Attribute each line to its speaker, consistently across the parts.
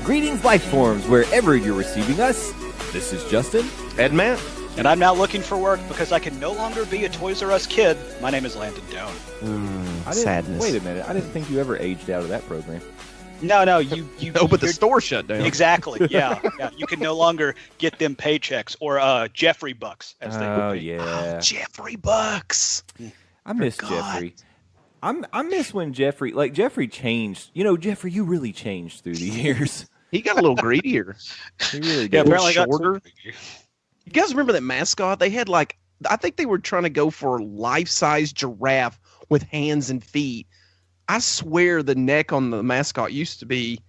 Speaker 1: Greetings, life forms, wherever you're receiving us. This is Justin.
Speaker 2: Ed Matt.
Speaker 3: And I'm now looking for work because I can no longer be a Toys R Us kid. My name is Landon Doan.
Speaker 2: Sadness.
Speaker 1: Wait a minute. I didn't think you ever aged out of that program.
Speaker 3: No, you.
Speaker 2: Oh, but the store shut down.
Speaker 3: Exactly. Yeah. You can no longer get them paychecks or Jeffrey bucks, as they would be.
Speaker 1: Yeah.
Speaker 2: Oh, Jeffrey Bucks.
Speaker 1: I miss Jeffrey. I miss when Jeffrey changed. You know, Jeffrey, you really changed through the years.
Speaker 2: He got a little greedier.
Speaker 1: He really did.
Speaker 3: Yeah, apparently got
Speaker 2: shorter. You guys remember that mascot? They had I think they were trying to go for a life-size giraffe with hands and feet. I swear the neck on the mascot used to be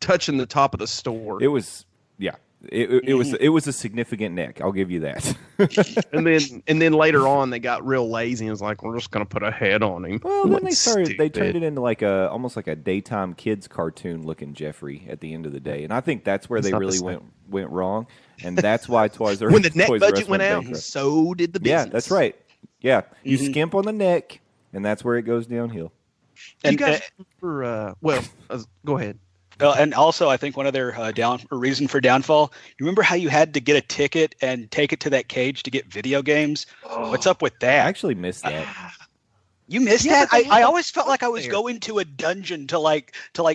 Speaker 2: touching the top of the store.
Speaker 1: It was, yeah. It was a significant neck. I'll give you that.
Speaker 2: and then later on they got real lazy and was like, we're just gonna put a head on him.
Speaker 1: Well, then they turned it into almost like a daytime kids cartoon looking Jeffrey at the end of the day. And I think that's where they really went wrong. And that's why Toys R Us
Speaker 2: when the neck
Speaker 1: Toys R Us
Speaker 2: budget went out,
Speaker 1: bankrupt.
Speaker 2: so did the business.
Speaker 1: Yeah, that's right. Yeah. You skimp on the neck and that's where it goes downhill.
Speaker 2: You guys remember, go ahead.
Speaker 3: And also, I think one of their reason for downfall. You remember how you had to get a ticket and take it to that cage to get video games? What's up with
Speaker 1: I
Speaker 3: that?
Speaker 1: actually missed that.
Speaker 3: You missed
Speaker 2: Yeah,
Speaker 3: that?
Speaker 2: but
Speaker 3: I always felt like I was
Speaker 2: there.
Speaker 3: going to a dungeon to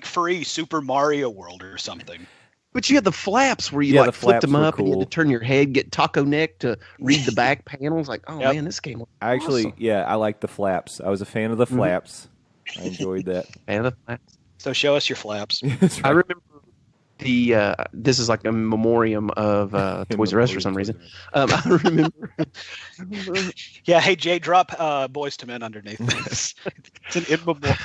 Speaker 3: free Super Mario World or something.
Speaker 2: But you had the flaps where you
Speaker 1: Yeah, the
Speaker 2: flipped them
Speaker 1: flaps were
Speaker 2: up and you had
Speaker 1: cool.
Speaker 2: to turn your head, get taco neck to read the back panels. Like, oh
Speaker 3: Yep.
Speaker 2: man, this game was
Speaker 1: I actually,
Speaker 2: awesome.
Speaker 1: yeah, I liked the flaps. I was a fan of the flaps. I enjoyed that.
Speaker 2: Man, the flaps.
Speaker 3: So show us your flaps.
Speaker 1: That's
Speaker 2: I
Speaker 1: right.
Speaker 2: remember this is like a memoriam of Toys R Us for some reason. I remember
Speaker 3: Yeah, hey Jay, drop Boys to Men underneath this. It's an in memoriam.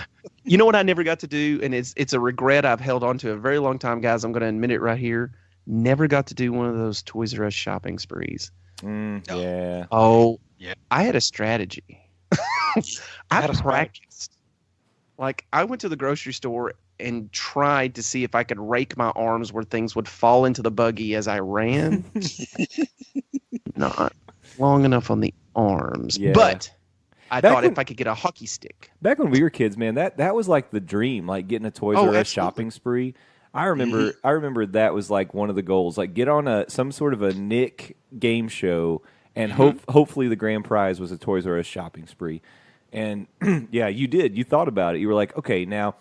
Speaker 2: you know what I never got to do, and it's a regret I've held on to a very long time, guys. I'm going to admit it right here. Never got to do one of those Toys R Us shopping sprees.
Speaker 3: No.
Speaker 1: Yeah.
Speaker 2: Oh,
Speaker 3: Yeah.
Speaker 2: I had a strategy. I
Speaker 3: had a strategy.
Speaker 2: practiced. Like, I went to the grocery store and tried to see if I could rake my arms where things would fall into the buggy as I ran. Not long enough on the arms.
Speaker 1: Yeah.
Speaker 2: But I
Speaker 1: Back
Speaker 2: thought
Speaker 1: when-
Speaker 2: if I could get a hockey stick.
Speaker 1: Back when we were kids, man, that was like the dream, like getting a Toys
Speaker 2: Oh,
Speaker 1: R Us
Speaker 2: absolutely.
Speaker 1: shopping spree. I remember that was like one of the goals, like get on some sort of a Nick game show, and hopefully the grand prize was a Toys R Us shopping spree. And yeah, you did. You thought about it. You were like, okay, now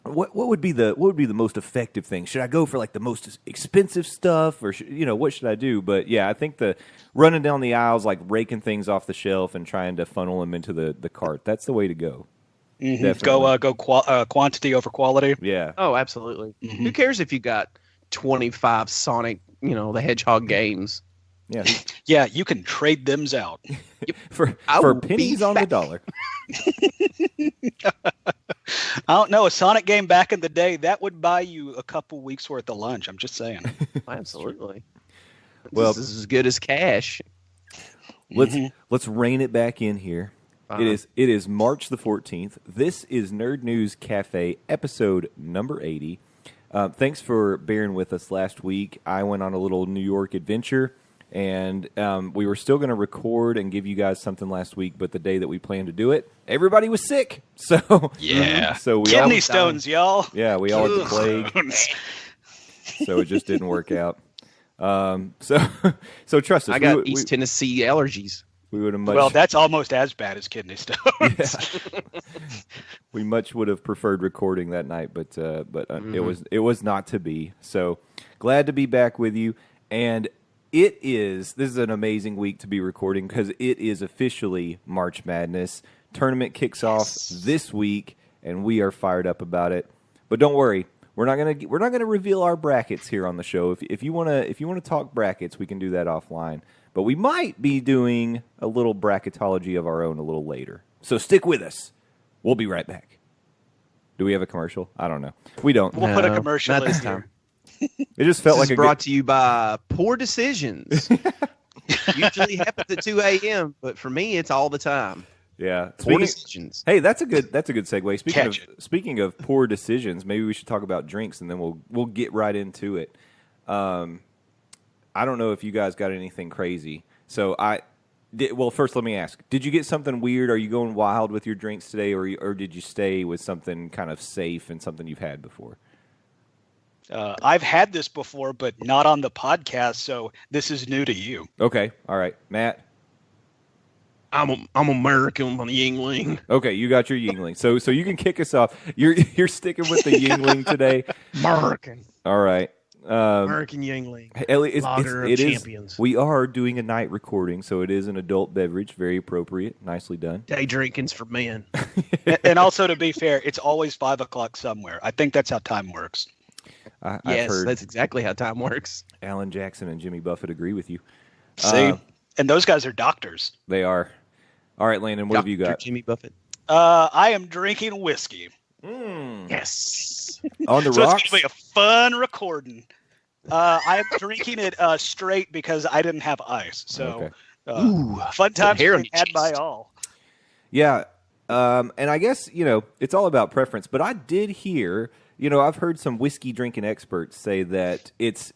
Speaker 1: what would be the most effective thing? Should I go for like the most expensive stuff, or what should I do? But yeah, I think the running down the aisles, like raking things off the shelf and trying to funnel them into the cart. That's the way to go. Definitely.
Speaker 3: Go quantity over quality.
Speaker 1: Yeah.
Speaker 2: Oh, absolutely. Who cares if you got 25 Sonic, the Hedgehog games?
Speaker 1: Yeah.
Speaker 3: Yeah, you can trade them out.
Speaker 1: For
Speaker 2: I will
Speaker 1: pennies
Speaker 2: be
Speaker 1: on the
Speaker 2: back.
Speaker 1: dollar.
Speaker 3: I don't know, a Sonic game back in the day, that would buy you a couple weeks worth of lunch. I'm just saying.
Speaker 2: Absolutely.
Speaker 1: Well-
Speaker 2: This is as good as cash.
Speaker 1: Let's rein it back in here. It is March the 14th. This is Nerd News Cafe, episode number 80. Thanks for bearing with us last week. I went on a little New York adventure, and we were still going to record and give you guys something last week, but the day that we planned to do it, everybody was sick. So
Speaker 3: Yeah.
Speaker 1: so we
Speaker 3: Kidney
Speaker 1: all
Speaker 3: stones, y'all.
Speaker 1: yeah we all had the plague,
Speaker 3: Stones.
Speaker 1: so it just didn't work out. So trust us.
Speaker 2: I got East Tennessee allergies.
Speaker 1: We would have much.
Speaker 3: Well, that's almost as bad as kidney stones.
Speaker 1: We much would have preferred recording that night, but it was not to be. So glad to be back with you, and this is an amazing week to be recording because it is officially March Madness. Tournament kicks off this week, and we are fired up about it. But don't worry, we're not gonna reveal our brackets here on the show. If you wanna talk brackets, we can do that offline. But we might be doing a little bracketology of our own a little later. So stick with us. We'll be right back. Do we have a commercial? I don't know. We don't.
Speaker 3: We'll put a
Speaker 2: No,
Speaker 3: commercial
Speaker 2: not
Speaker 3: in
Speaker 2: this
Speaker 3: here.
Speaker 2: time.
Speaker 1: It just felt
Speaker 2: This
Speaker 1: like
Speaker 2: is brought to you by Poor Decisions. Usually happens at 2 a.m., but for me, it's all the time.
Speaker 1: Yeah.
Speaker 2: Poor Decisions.
Speaker 1: Hey, that's a good segue.
Speaker 3: Catch it.
Speaker 1: Speaking of poor decisions, maybe we should talk about drinks, and then we'll get right into it. I don't know if you guys got anything crazy. So first let me ask: did you get something weird? Are you going wild with your drinks today, or did you stay with something kind of safe and something you've had before?
Speaker 3: I've had this before, but not on the podcast, so this is new to you.
Speaker 1: Okay, all right, Matt.
Speaker 2: I'm American on the Yingling.
Speaker 1: Okay, you got your Yingling. So you can kick us off. You're sticking with the Yingling today.
Speaker 2: American.
Speaker 1: All right.
Speaker 2: American Yingling.
Speaker 1: Ellie,
Speaker 2: Lager of
Speaker 1: it is-
Speaker 2: champions.
Speaker 1: we are doing a night recording, so it is an adult beverage. Very appropriate. Nicely done.
Speaker 2: Day drinking's for men.
Speaker 3: And also, to be fair, it's always 5 o'clock somewhere. I think that's how time works.
Speaker 1: I've
Speaker 2: Yes,
Speaker 1: heard
Speaker 2: that's exactly how time works.
Speaker 1: Alan Jackson and Jimmy Buffett agree with you.
Speaker 3: See, and those guys are doctors.
Speaker 1: They are. All right, Landon, what have you
Speaker 2: Dr.
Speaker 1: got?
Speaker 2: Jimmy Buffett.
Speaker 3: I am drinking whiskey,
Speaker 2: Yes.
Speaker 1: On the
Speaker 3: so
Speaker 1: rocks?
Speaker 3: it's gonna be a fun recording. I am drinking it straight because I didn't have ice. So,
Speaker 1: Okay.
Speaker 2: Ooh,
Speaker 3: fun times
Speaker 2: hair on
Speaker 3: being
Speaker 2: your
Speaker 3: had by
Speaker 2: chest.
Speaker 3: all.
Speaker 1: Yeah. And I guess, it's all about preference, but I did hear, I've heard some whiskey drinking experts say that it's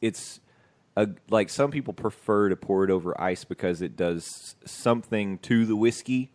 Speaker 1: like some people prefer to pour it over ice because it does something to the whiskey.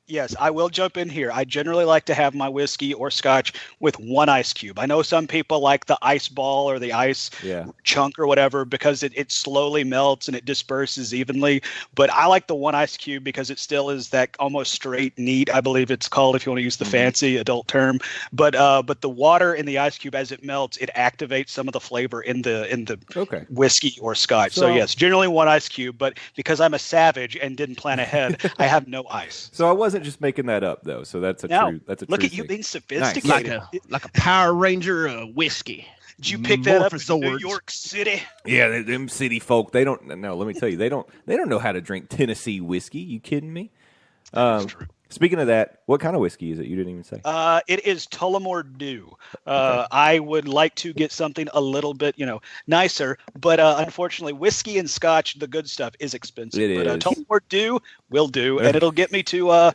Speaker 3: Yes, I will jump in here. I generally like to have my whiskey or scotch with 1 ice cube. I know some people like the ice ball or the ice
Speaker 1: Yeah.
Speaker 3: chunk or whatever because it slowly melts and it disperses evenly. But I like the 1 ice cube because it still is that almost straight neat, I believe it's called if you want to use the fancy adult term. But the water in the ice cube as it melts, it activates some of the flavor in the
Speaker 1: Okay.
Speaker 3: whiskey or scotch.
Speaker 1: So-
Speaker 3: So yes, generally 1 ice cube. But because I'm a savage and didn't plan ahead, I have no ice.
Speaker 1: So I wasn't just making that up, though. So that's a
Speaker 3: No,
Speaker 1: true
Speaker 3: Look
Speaker 1: true
Speaker 3: at you
Speaker 1: thing.
Speaker 3: being
Speaker 2: like
Speaker 3: sophisticated.
Speaker 2: a Power Ranger whiskey.
Speaker 3: Did you pick that
Speaker 2: More
Speaker 3: up
Speaker 2: for
Speaker 3: in New
Speaker 2: swords.
Speaker 3: York City?
Speaker 1: Yeah, them city folk, they don't. No, let me tell you, they don't know how to drink Tennessee whiskey. You kidding me?
Speaker 3: true.
Speaker 1: Speaking of that, what kind of whiskey is it? You didn't even say.
Speaker 3: It is Tullamore Dew. I would like to get something a little bit, nicer, but unfortunately, whiskey and scotch, the good stuff, is expensive.
Speaker 1: It
Speaker 3: But
Speaker 1: is.
Speaker 3: Tullamore Dew will do, and it'll get me to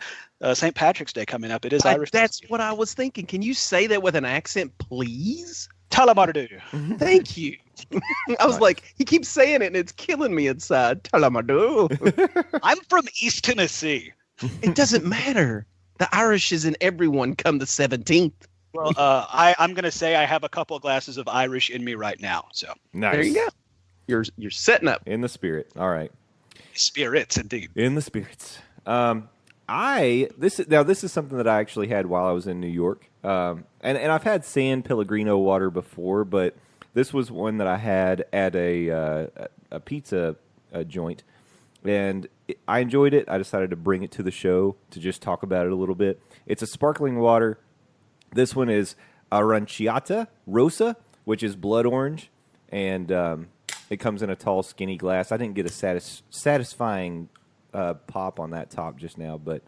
Speaker 3: St. Patrick's Day coming up. It is Irish.
Speaker 2: That's what I was thinking. Can you say that with an accent, please?
Speaker 3: Tullamore Dew.
Speaker 2: Thank you. I was like, he keeps saying it, and it's killing me inside. Talamadu.
Speaker 3: I'm from East Tennessee.
Speaker 2: It doesn't matter. The Irish is in everyone come the 17th.
Speaker 3: Well, I'm going to say I have a couple of glasses of Irish in me right now. So
Speaker 1: Nice.
Speaker 2: There you go. You're setting up.
Speaker 1: In the spirit. All right.
Speaker 3: spirits, indeed.
Speaker 1: In the spirits. This is something that I actually had while I was in New York, and I've had San Pellegrino water before, but this was one that I had at a pizza joint, and I enjoyed it. I decided to bring it to the show to just talk about it a little bit. It's a sparkling water. This one is Aranciata Rosa, which is blood orange, and it comes in a tall, skinny glass. I didn't get a satisfying pop on that top just now, but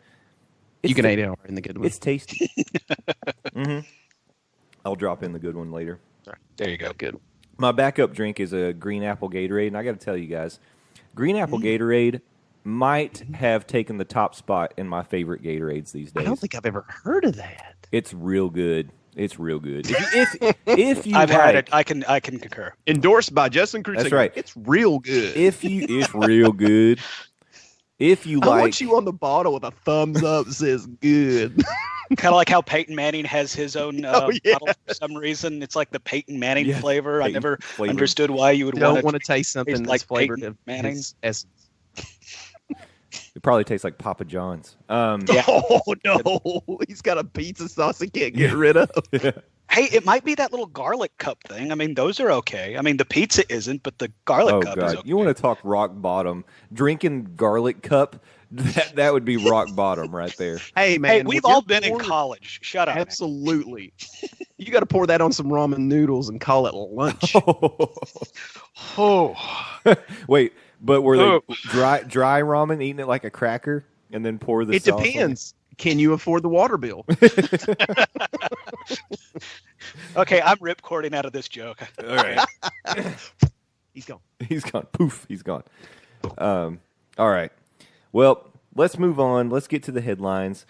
Speaker 2: You can 8 hour in the good one.
Speaker 1: it's tasty. I'll drop in the good one later.
Speaker 3: There you go.
Speaker 2: Good.
Speaker 1: My backup drink is a green apple Gatorade, and I got to tell you guys, green apple Gatorade might have taken the top spot in my favorite Gatorades these
Speaker 2: I
Speaker 1: days.
Speaker 2: don't think I've ever heard of that.
Speaker 1: It's real good. It's real good. If you
Speaker 3: I've
Speaker 1: like,
Speaker 3: had it. I can concur.
Speaker 2: Endorsed by Justin Cruiser.
Speaker 1: That's right.
Speaker 2: It's real good.
Speaker 1: it's real good. If you
Speaker 2: I
Speaker 1: like,
Speaker 2: want you on the bottle with a thumbs up that says good.
Speaker 3: Kind of like how Peyton Manning has his own
Speaker 2: Oh, yeah.
Speaker 3: bottle for some reason. It's like the Peyton Manning
Speaker 1: Yeah,
Speaker 3: flavor. I
Speaker 1: Peyton
Speaker 3: never
Speaker 1: flavor.
Speaker 3: understood why you would
Speaker 2: Don't
Speaker 3: want
Speaker 2: want to taste something
Speaker 3: taste
Speaker 2: that's
Speaker 3: like
Speaker 2: flavored
Speaker 3: Peyton
Speaker 2: of
Speaker 3: Manning.
Speaker 2: his essence.
Speaker 1: It probably tastes like Papa John's.
Speaker 3: Yeah.
Speaker 2: Oh no, he's got a pizza sauce he can't get rid of.
Speaker 3: Hey, it might be that little garlic cup thing. I mean, those are okay. I mean, the pizza isn't, but the garlic
Speaker 1: Oh
Speaker 3: cup is
Speaker 1: God!
Speaker 3: okay.
Speaker 1: You want to talk rock bottom? Drinking garlic cup? That would be rock bottom right there.
Speaker 2: Hey man,
Speaker 3: Hey, we've
Speaker 2: when
Speaker 3: all
Speaker 2: you're
Speaker 3: been in
Speaker 2: bored-
Speaker 3: college. Shut up.
Speaker 2: Absolutely. You got to pour that on some ramen noodles and call it lunch.
Speaker 3: Oh,
Speaker 1: Wait, but were they
Speaker 3: Oh.
Speaker 1: dry ramen, eating it like a cracker, and then pour the
Speaker 2: It
Speaker 1: sauce on
Speaker 2: depends. Can you afford the water bill?
Speaker 3: okay. I'm ripcording out of this joke.
Speaker 1: All right.
Speaker 2: He's gone.
Speaker 1: He's gone. Poof, he's gone. All right. Well, let's move on. Let's get to the headlines.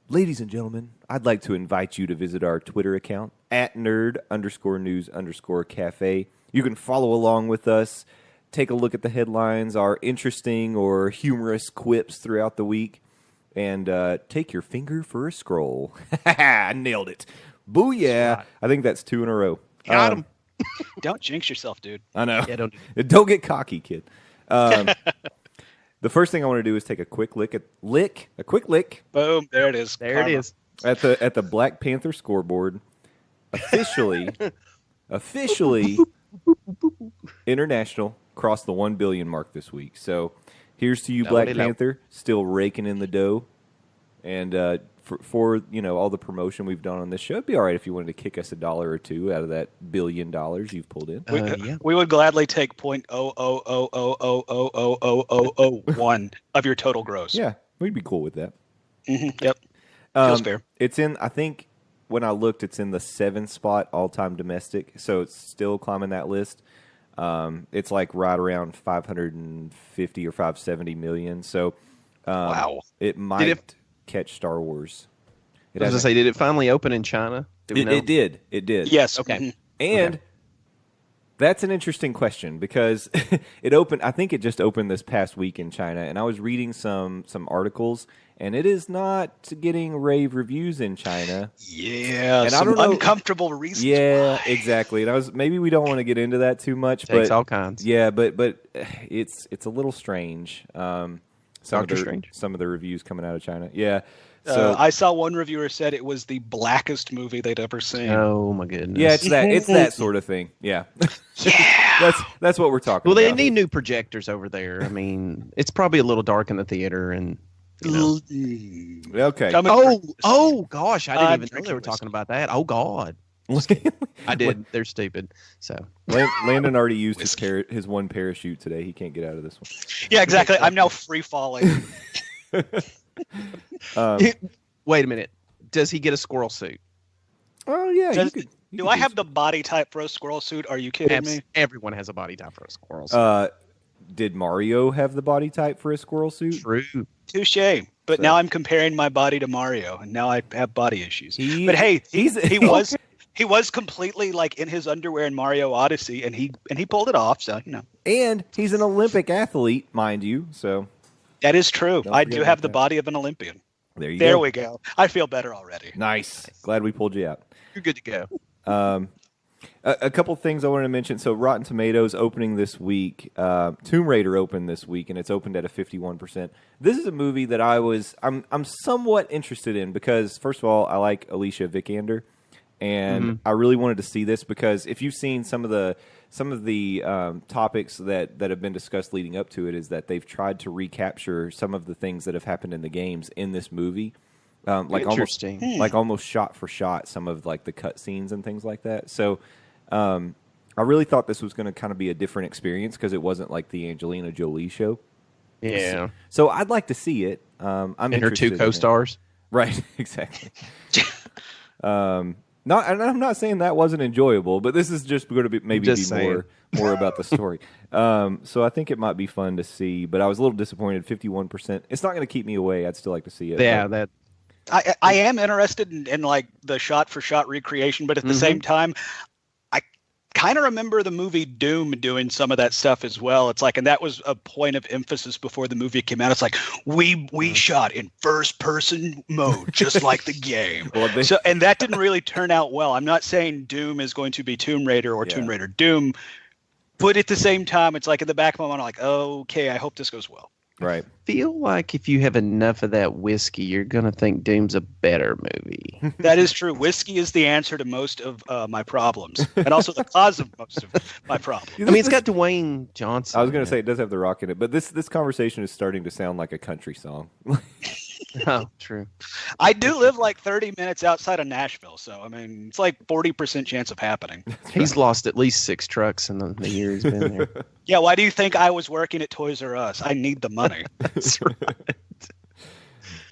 Speaker 1: Ladies and gentlemen, I'd like to invite you to visit our Twitter account at nerd_news_cafe. You can follow along with us, take a look at the headlines, our interesting or humorous quips throughout the week, and take your finger for a scroll. I nailed it. Booyah. I think that's 2 in a row.
Speaker 2: Got him.
Speaker 3: Don't jinx yourself, dude.
Speaker 1: I know.
Speaker 2: Yeah, don't.
Speaker 1: Don't get cocky, kid. The first thing I want to do is take a quick lick
Speaker 3: Boom, there it is.
Speaker 2: There it is.
Speaker 1: at the Black Panther scoreboard. Officially, International crossed the 1 billion mark this week. So here's to you, Black Panther, still raking in the dough. And for all the promotion we've done on this show, it'd be all right if you wanted to kick us $1 or $2 out of that $1 billion you've pulled in.
Speaker 3: We would gladly take 0.000000001 of your total gross.
Speaker 1: Yeah, we'd be cool with that.
Speaker 3: Yep. Feels fair.
Speaker 1: It's in, I think, when I looked, it's in the 7th spot all-time domestic, so it's still climbing that list. It's like right around 550 or 570 million. So,
Speaker 2: Wow.
Speaker 1: it might catch Star Wars.
Speaker 2: I was going to say, did it finally open in China?
Speaker 1: It did. It did.
Speaker 3: Yes.
Speaker 2: Okay.
Speaker 3: Mhm.
Speaker 1: And that's an interesting question because it opened. I think it just opened this past week in China, and I was reading some articles, and it is not getting rave reviews in China.
Speaker 3: Yeah,
Speaker 1: And I
Speaker 3: some
Speaker 1: don't know-
Speaker 3: uncomfortable reasons.
Speaker 1: Yeah,
Speaker 3: why.
Speaker 1: exactly. And maybe we don't want to get into that too much,
Speaker 2: Takes
Speaker 1: but
Speaker 2: all kinds.
Speaker 1: yeah, but it's a little strange.
Speaker 2: Doctor Strange?
Speaker 1: Some of the reviews coming out of China. Yeah. So
Speaker 3: I saw one reviewer said it was the blackest movie they'd ever seen.
Speaker 2: Oh my goodness.
Speaker 1: yeah, it's that sort of thing. Yeah. That's what we're talking
Speaker 2: Well, they
Speaker 1: about.
Speaker 2: need new projectors over there. I mean, it's probably a little dark in the theater, and
Speaker 1: Okay.
Speaker 2: oh gosh, I didn't even know they
Speaker 3: drinking
Speaker 2: were talking about that. Oh God, I did. They're stupid. So
Speaker 1: Landon already used his one parachute today. He can't get out of this one.
Speaker 3: Yeah, exactly. I'm now free falling.
Speaker 2: wait a minute. Does he get a squirrel suit?
Speaker 1: Oh yeah.
Speaker 3: Do I have the body type for a squirrel suit? Are you kidding me?
Speaker 2: Everyone has a body type for a squirrel suit.
Speaker 1: Did Mario have the body type for a squirrel suit?
Speaker 2: True.
Speaker 3: Touche. But now I'm comparing my body to Mario, and now I have body issues. But hey, he was completely like in his underwear in Mario Odyssey, and he pulled it off. So
Speaker 1: And he's an Olympic athlete, mind you. So
Speaker 3: that is true. I
Speaker 1: forget
Speaker 3: do
Speaker 1: about
Speaker 3: have the
Speaker 1: that.
Speaker 3: body of an Olympian.
Speaker 1: there you
Speaker 3: There
Speaker 1: go.
Speaker 3: we go. I feel better already.
Speaker 1: Nice. Glad we pulled you out.
Speaker 2: You're good to go.
Speaker 1: A couple things I wanted to mention. So Rotten Tomatoes opening this week. Tomb Raider opened this week, and it's opened at a 51%. This is a movie that I'm somewhat interested in because, first of all, I like Alicia Vikander, and I really wanted to see this because if you've seen some of the topics that have been discussed leading up to it, is that they've tried to recapture some of the things that have happened in the games in this movie. Like
Speaker 2: Interesting.
Speaker 1: almost shot for shot, some of like the cut scenes and things like that. So, I really thought this was going to kind of be a different experience because it wasn't like the Angelina Jolie show.
Speaker 2: Yeah.
Speaker 1: So I'd like to see it. I'm
Speaker 2: And her
Speaker 1: interested
Speaker 2: two
Speaker 1: in it.
Speaker 2: co-stars.
Speaker 1: Right? Exactly. And I'm not saying that wasn't enjoyable, but this is just going to be more about the story. So I think it might be fun to see, but I was a little disappointed. 51%. It's not going to keep me away. I'd still like to see it.
Speaker 2: Yeah,
Speaker 1: but-
Speaker 2: that
Speaker 3: I am interested in like the shot for shot recreation, but at the same time, I kind of remember the movie Doom doing some of that stuff as well. It's like, and that was a point of emphasis before the movie came out. It's like we shot in first person mode, just like the game.
Speaker 1: Well,
Speaker 3: And that didn't really turn out well. I'm not saying Doom is going to be Tomb Raider or Tomb Raider Doom, but at the same time, it's like in the back of my mind, I'm like, okay, I hope this goes well.
Speaker 1: Right.
Speaker 2: feel like if you have enough of that whiskey, you're gonna think Doom's a better movie.
Speaker 3: That is true. Whiskey is the answer to most of my problems, and also the cause of most of my problems.
Speaker 2: I mean, it's got Dwayne Johnson.
Speaker 1: I was going to say it does have The Rock in it, but this conversation is starting to sound like a country song.
Speaker 2: Oh, true.
Speaker 3: I do live like 30 minutes outside of Nashville, so I mean, it's like 40% chance of happening.
Speaker 2: He's lost at least 6 trucks in the year he's been there.
Speaker 3: Yeah, why do you think I was working at Toys R Us? I need the money.
Speaker 2: That's right.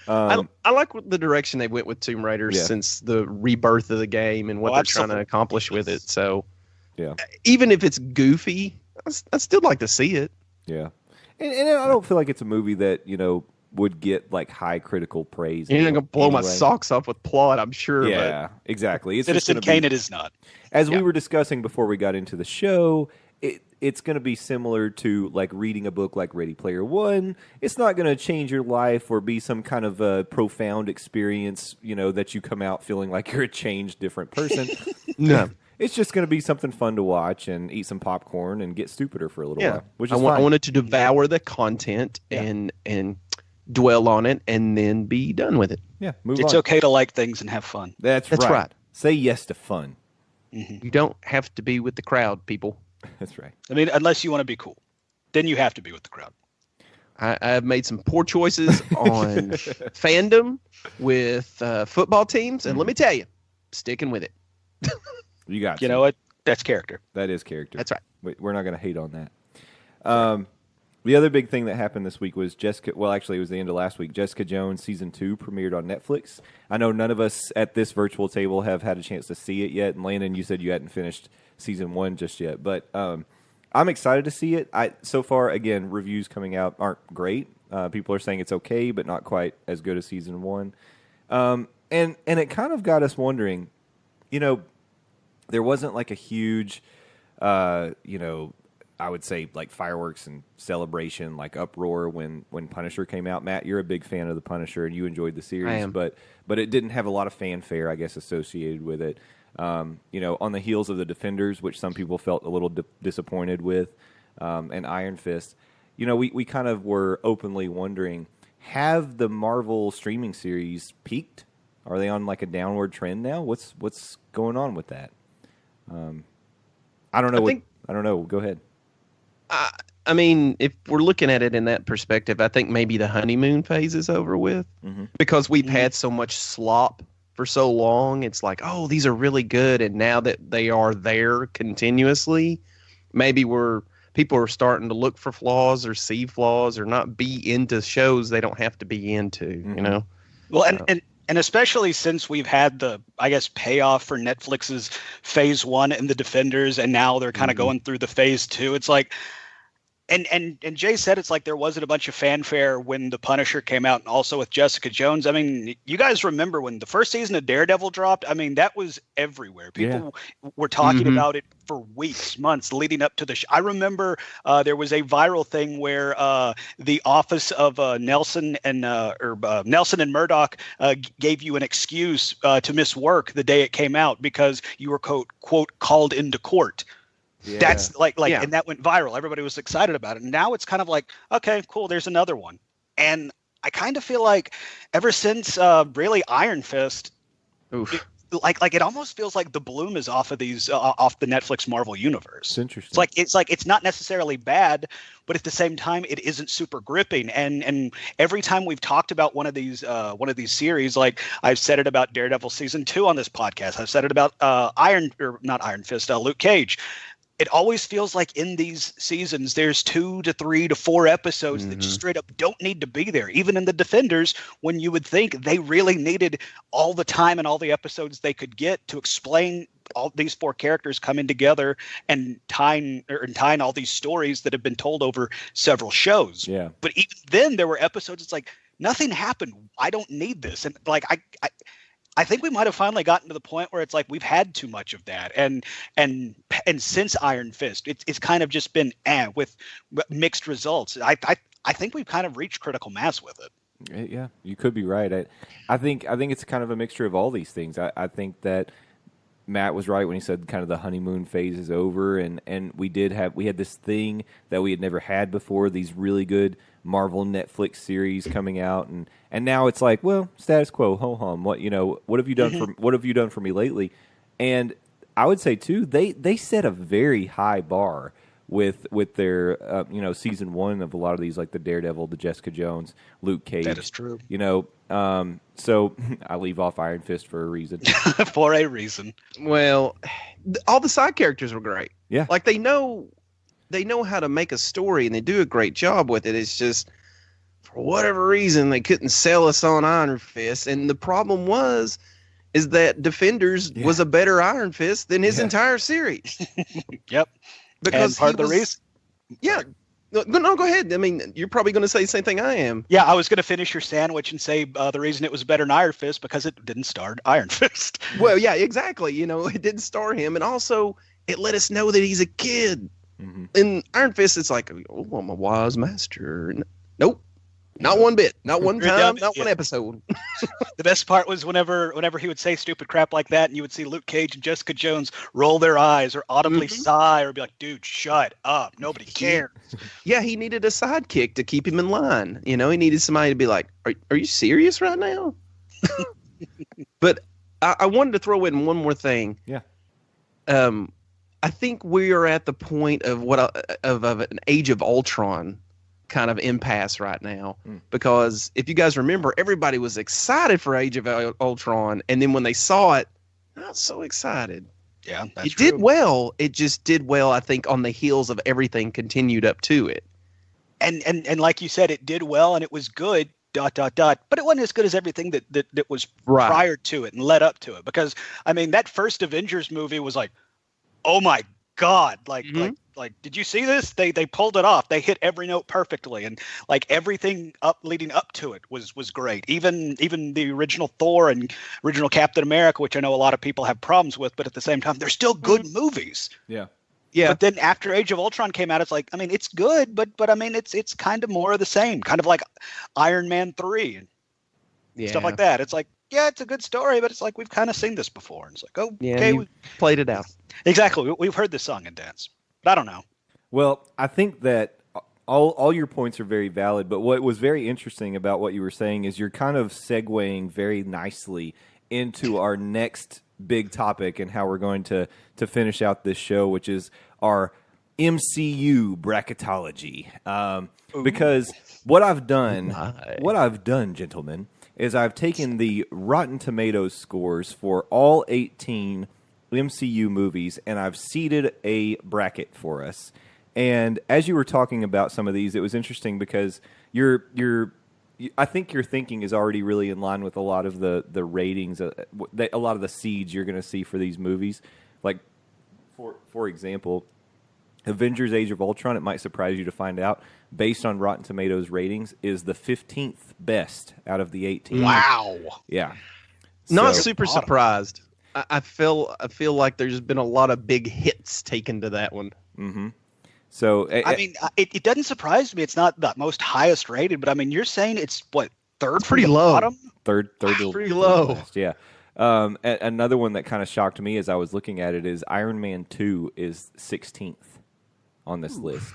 Speaker 2: I like the direction they went with Tomb Raider since the rebirth of the game and what they're trying to accomplish with it. So,
Speaker 1: Yeah.
Speaker 2: even if it's goofy, I'd still like to see it.
Speaker 1: Yeah. And I don't feel like it's a movie that, would get like high critical praise.
Speaker 2: You're not gonna blow my
Speaker 1: anyway.
Speaker 2: socks off with plot, I'm sure.
Speaker 1: Yeah, exactly. It's just
Speaker 3: Citizen
Speaker 1: gonna
Speaker 3: Kane,
Speaker 1: be,
Speaker 3: it is not.
Speaker 1: as we were discussing before we got into the show, it's going to be similar to like reading a book like Ready Player One. It's not going to change your life or be some kind of a profound experience, that you come out feeling like you're a changed, different person.
Speaker 2: No.
Speaker 1: it's just going to be something fun to watch and eat some popcorn and get stupider for a little while, which is
Speaker 2: I
Speaker 1: fine.
Speaker 2: wanted to devour the content and dwell on it and then be done with it.
Speaker 1: Yeah, move
Speaker 3: It's
Speaker 1: on.
Speaker 3: okay to like things and have fun.
Speaker 1: That's right. Say yes to fun.
Speaker 2: You don't have to be with the crowd, people.
Speaker 1: That's right.
Speaker 3: I mean, unless you want to be cool, then you have to be with the crowd.
Speaker 2: I've made some poor choices on fandom with football teams, and let me tell you, sticking with it.
Speaker 1: You got
Speaker 3: You know what? That's character.
Speaker 1: That is character.
Speaker 2: That's right.
Speaker 1: We're not going to hate on that. The other big thing that happened this week was Jessica. Well, actually, it was the end of last week. Jessica Jones season 2 premiered on Netflix. I know none of us at this virtual table have had a chance to see it yet. And Landon, you said you hadn't finished season 1 just yet, but I'm excited to see it. So far, again, reviews coming out aren't great. People are saying it's okay, but not quite as good as season 1. And it kind of got us wondering. There wasn't like a huge, I would say like fireworks and celebration, like uproar when Punisher came out. Matt, you're a big fan of the Punisher and you enjoyed the series,
Speaker 2: I am.
Speaker 1: but it didn't have a lot of fanfare, I guess, associated with it. On the heels of the Defenders, which some people felt a little disappointed with, and Iron Fist, we kind of were openly wondering, have the Marvel streaming series peaked? Are they on like a downward trend now? What's going on with that? I don't know. I don't know. Go ahead.
Speaker 2: I mean, if we're looking at it in that perspective, I think maybe the honeymoon phase is over with because we've had so much slop for so long. It's like, oh, these are really good, and now that they are there continuously, maybe people are starting to look for flaws or see flaws or not be into shows they don't have to be into.
Speaker 3: Well, and especially since we've had the, I guess, payoff for Netflix's phase 1 and the Defenders, and now they're kind of going through the phase 2. It's like, and Jay said it's like there wasn't a bunch of fanfare when the Punisher came out, and also with Jessica Jones. I mean, you guys remember when the first season of Daredevil dropped? I mean, that was everywhere. People were talking about it for weeks, months leading up to the show. I remember there was a viral thing where the office of Nelson and Murdoch gave you an excuse to miss work the day it came out because you were quote called into court.
Speaker 1: Yeah.
Speaker 3: That's and that went viral. Everybody was excited about it. And now it's kind of like, okay, cool, there's another one. And I kind of feel like ever since really Iron Fist, it almost feels like the bloom is off of these off the Netflix Marvel universe.
Speaker 1: It's interesting.
Speaker 3: It's like it's not necessarily bad, but at the same time it isn't super gripping. And every time we've talked about one of these series, like I've said it about Daredevil season 2 on this podcast, I've said it about Luke Cage. It always feels like in these seasons, there's 2 to 3 to 4 episodes that just straight up don't need to be there. Even in the Defenders, when you would think they really needed all the time and all the episodes they could get to explain all these 4 characters coming together and tying all these stories that have been told over several shows.
Speaker 1: Yeah. But
Speaker 3: even then, there were episodes. It's like nothing happened. I don't need this. And like I think we might have finally gotten to the point where it's like we've had too much of that, and since Iron Fist, it's kind of just been with mixed results. I think we've kind of reached critical mass with it.
Speaker 1: Yeah, you could be right. I think it's kind of a mixture of all these things. I think that Matt was right when he said kind of the honeymoon phase is over, and we had this thing that we had never had before, these really good Marvel Netflix series coming out, and now it's like, well, status quo, ho hum. What have you done for me lately? And I would say too, they set a very high bar with their season 1 of a lot of these, like the Daredevil, the Jessica Jones, Luke Cage.
Speaker 3: That is true.
Speaker 1: So I leave off Iron Fist for a reason.
Speaker 3: For a reason.
Speaker 2: Well, all the side characters were great.
Speaker 1: Yeah,
Speaker 2: like they know how to make a story and they do a great job with it. It's just for whatever reason they couldn't sell us on Iron Fist, and the problem is that Defenders was a better Iron Fist than his entire series.
Speaker 3: Yep.
Speaker 2: Because
Speaker 3: and part of the reason.
Speaker 2: Yeah. No, go ahead. I mean, you're probably going to say the same thing I am.
Speaker 3: Yeah, I was going to finish your sandwich and say the reason it was better than Iron Fist because it didn't star Iron Fist.
Speaker 2: Well, yeah, exactly. It didn't star him, and also it let us know that he's a kid. In Iron Fist, it's like, oh, I'm a wise master. Nope. Not one bit. Not one
Speaker 3: Yeah,
Speaker 2: time. Not
Speaker 3: yeah.
Speaker 2: one episode.
Speaker 3: The best part was whenever he would say stupid crap like that, and you would see Luke Cage and Jessica Jones roll their eyes or audibly sigh or be like, "Dude, shut up! Nobody cares."
Speaker 2: Yeah, he needed a sidekick to keep him in line. You know, he needed somebody to be like, "Are you serious right now?" But I wanted to throw in one more thing.
Speaker 1: Yeah.
Speaker 2: I think we are at the point of of an Age of Ultron kind of impasse right now, because if you guys remember, everybody was excited for Age of Ultron, and then when they saw it, not so excited.
Speaker 3: Yeah,
Speaker 2: It did well. It just did well, I think, on the heels of everything continued up to it.
Speaker 3: And like you said, it did well and it was good. ... But it wasn't as good as everything that was
Speaker 2: Right.
Speaker 3: prior to it and led up to it. Because I mean, that first Avengers movie was like, oh my God, like did you see this? They pulled it off. They hit every note perfectly, and like everything leading up to it was great. Even the original Thor and original Captain America, which I know a lot of people have problems with, but at the same time, they're still good movies.
Speaker 1: Yeah.
Speaker 2: Yeah.
Speaker 3: But then after Age of Ultron came out, it's like, I mean, it's good, but I mean, it's kind of more of the same, kind of like Iron Man 3 and stuff like that. It's like, yeah, it's a good story, but it's like, we've kind of seen this before. And it's like, oh,
Speaker 2: Yeah,
Speaker 3: okay.
Speaker 2: you played it out.
Speaker 3: Exactly. We've heard this song and dance, but I don't know.
Speaker 1: Well, I think that all your points are very valid, but what was very interesting about what you were saying is you're kind of segueing very nicely into our next big topic and how we're going to finish out this show, which is our MCU bracketology. Because what I've done, gentlemen, is I've taken the Rotten Tomatoes scores for all 18 MCU movies and I've seeded a bracket for us. And as you were talking about some of these, it was interesting because I think your thinking is already really in line with a lot of the ratings, a lot of the seeds you're going to see for these movies. Like, for example, Avengers: Age of Ultron, it might surprise you to find out, based on Rotten Tomatoes ratings, is the 15th best out of the 18.
Speaker 3: Wow.
Speaker 1: Yeah.
Speaker 2: Not
Speaker 1: So-
Speaker 2: super surprised. I feel like there's been a lot of big hits taken to that one.
Speaker 1: So
Speaker 3: I mean, it doesn't surprise me. It's not the most highest rated, but I mean, you're saying it's what, third
Speaker 2: pretty
Speaker 3: from the
Speaker 2: low.
Speaker 3: bottom?
Speaker 1: third to
Speaker 2: Pretty low.
Speaker 1: last, yeah. Another one that kind of shocked me as I was looking at it is Iron Man 2 is 16th on this list.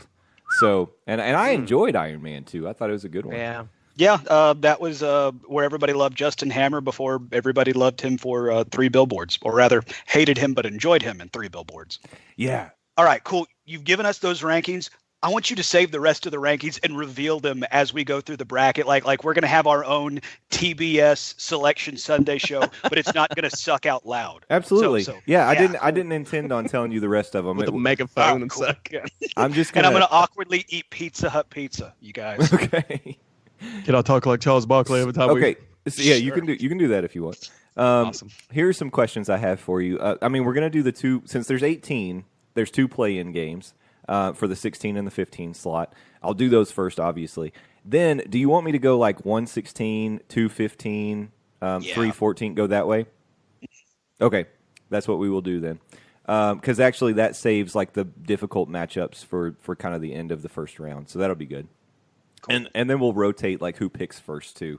Speaker 1: So, and I enjoyed Iron Man 2. I thought it was a good one.
Speaker 2: Yeah.
Speaker 3: Yeah, that was where everybody loved Justin Hammer before everybody loved him for 3 Billboards, or rather hated him but enjoyed him in 3 Billboards.
Speaker 1: Yeah.
Speaker 3: All right, cool. You've given us those rankings. I want you to save the rest of the rankings and reveal them as we go through the bracket. Like we're going to have our own TBS Selection Sunday show, but it's not going to suck out loud.
Speaker 1: Absolutely.
Speaker 3: So,
Speaker 1: yeah, I didn't intend on telling you the rest of them.
Speaker 2: With a
Speaker 3: Oh,
Speaker 2: megaphone and
Speaker 3: cool.
Speaker 2: suck.
Speaker 1: I'm just
Speaker 3: And
Speaker 1: gonna.
Speaker 3: I'm going to awkwardly eat Pizza Hut pizza, you guys.
Speaker 1: Okay.
Speaker 2: Can I talk like Charles Barkley every time
Speaker 1: Okay. So, yeah, you
Speaker 3: Sure.
Speaker 1: can do that if you want.
Speaker 2: Awesome.
Speaker 1: Here are some questions I have for you. I mean, we're gonna do the two since there's 18. There's 2 play-in games for the 16 and the 15 slot. I'll do those first, obviously. Then, do you want me to go like 116, 215, 314? Go that way. Okay, that's what we will do then. Because actually, that saves like the difficult matchups for kind of the end of the first round. So that'll be good. Cool. And then we'll rotate like who picks first too,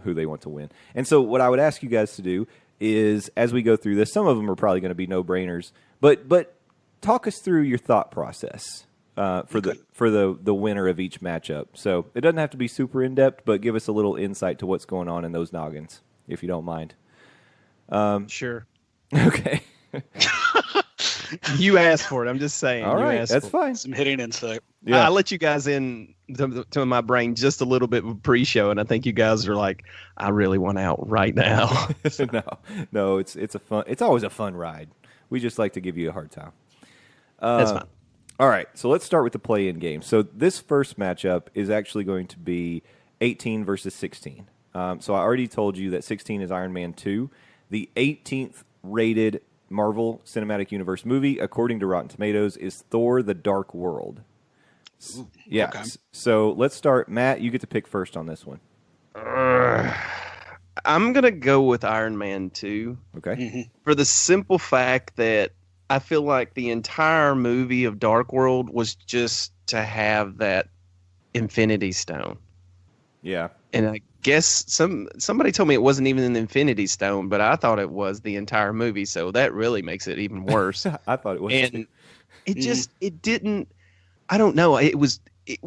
Speaker 1: who they want to win. And so what I would ask you guys to do is, as we go through this, some of them are probably going to be no-brainers, but talk us through your thought process for the winner of each matchup. So it doesn't have to be super in-depth, but give us a little insight to what's going on in those noggins, if you don't mind.
Speaker 2: Sure.
Speaker 1: Okay.
Speaker 2: You asked for it. I'm just saying.
Speaker 1: All
Speaker 2: You
Speaker 1: right.
Speaker 2: asked
Speaker 1: That's
Speaker 2: for it.
Speaker 1: fine.
Speaker 3: Some hitting insight.
Speaker 1: Yeah.
Speaker 2: I let you guys in to my brain just a little bit with pre-show, and I think you guys are like, I really want out right now.
Speaker 1: No, it's always a fun ride. We just like to give you a hard time.
Speaker 2: That's fine.
Speaker 1: All right, so let's start with the play-in game. So this first matchup is actually going to be 18 versus 16. So I already told you that 16 is Iron Man 2. The 18th rated Marvel Cinematic Universe movie, according to Rotten Tomatoes, is Thor: The Dark World.
Speaker 3: Ooh,
Speaker 1: Yeah.
Speaker 3: okay.
Speaker 1: So let's start. Matt, you get to pick first on this one.
Speaker 2: I'm going to go with Iron Man 2
Speaker 1: Okay.
Speaker 2: for the simple fact that I feel like the entire movie of Dark World was just to have that Infinity Stone.
Speaker 1: Yeah.
Speaker 2: And I guess somebody told me it wasn't even an Infinity Stone, but I thought it was the entire movie. So that really makes it even worse.
Speaker 1: I thought it was.
Speaker 2: And it just it didn't. I don't know.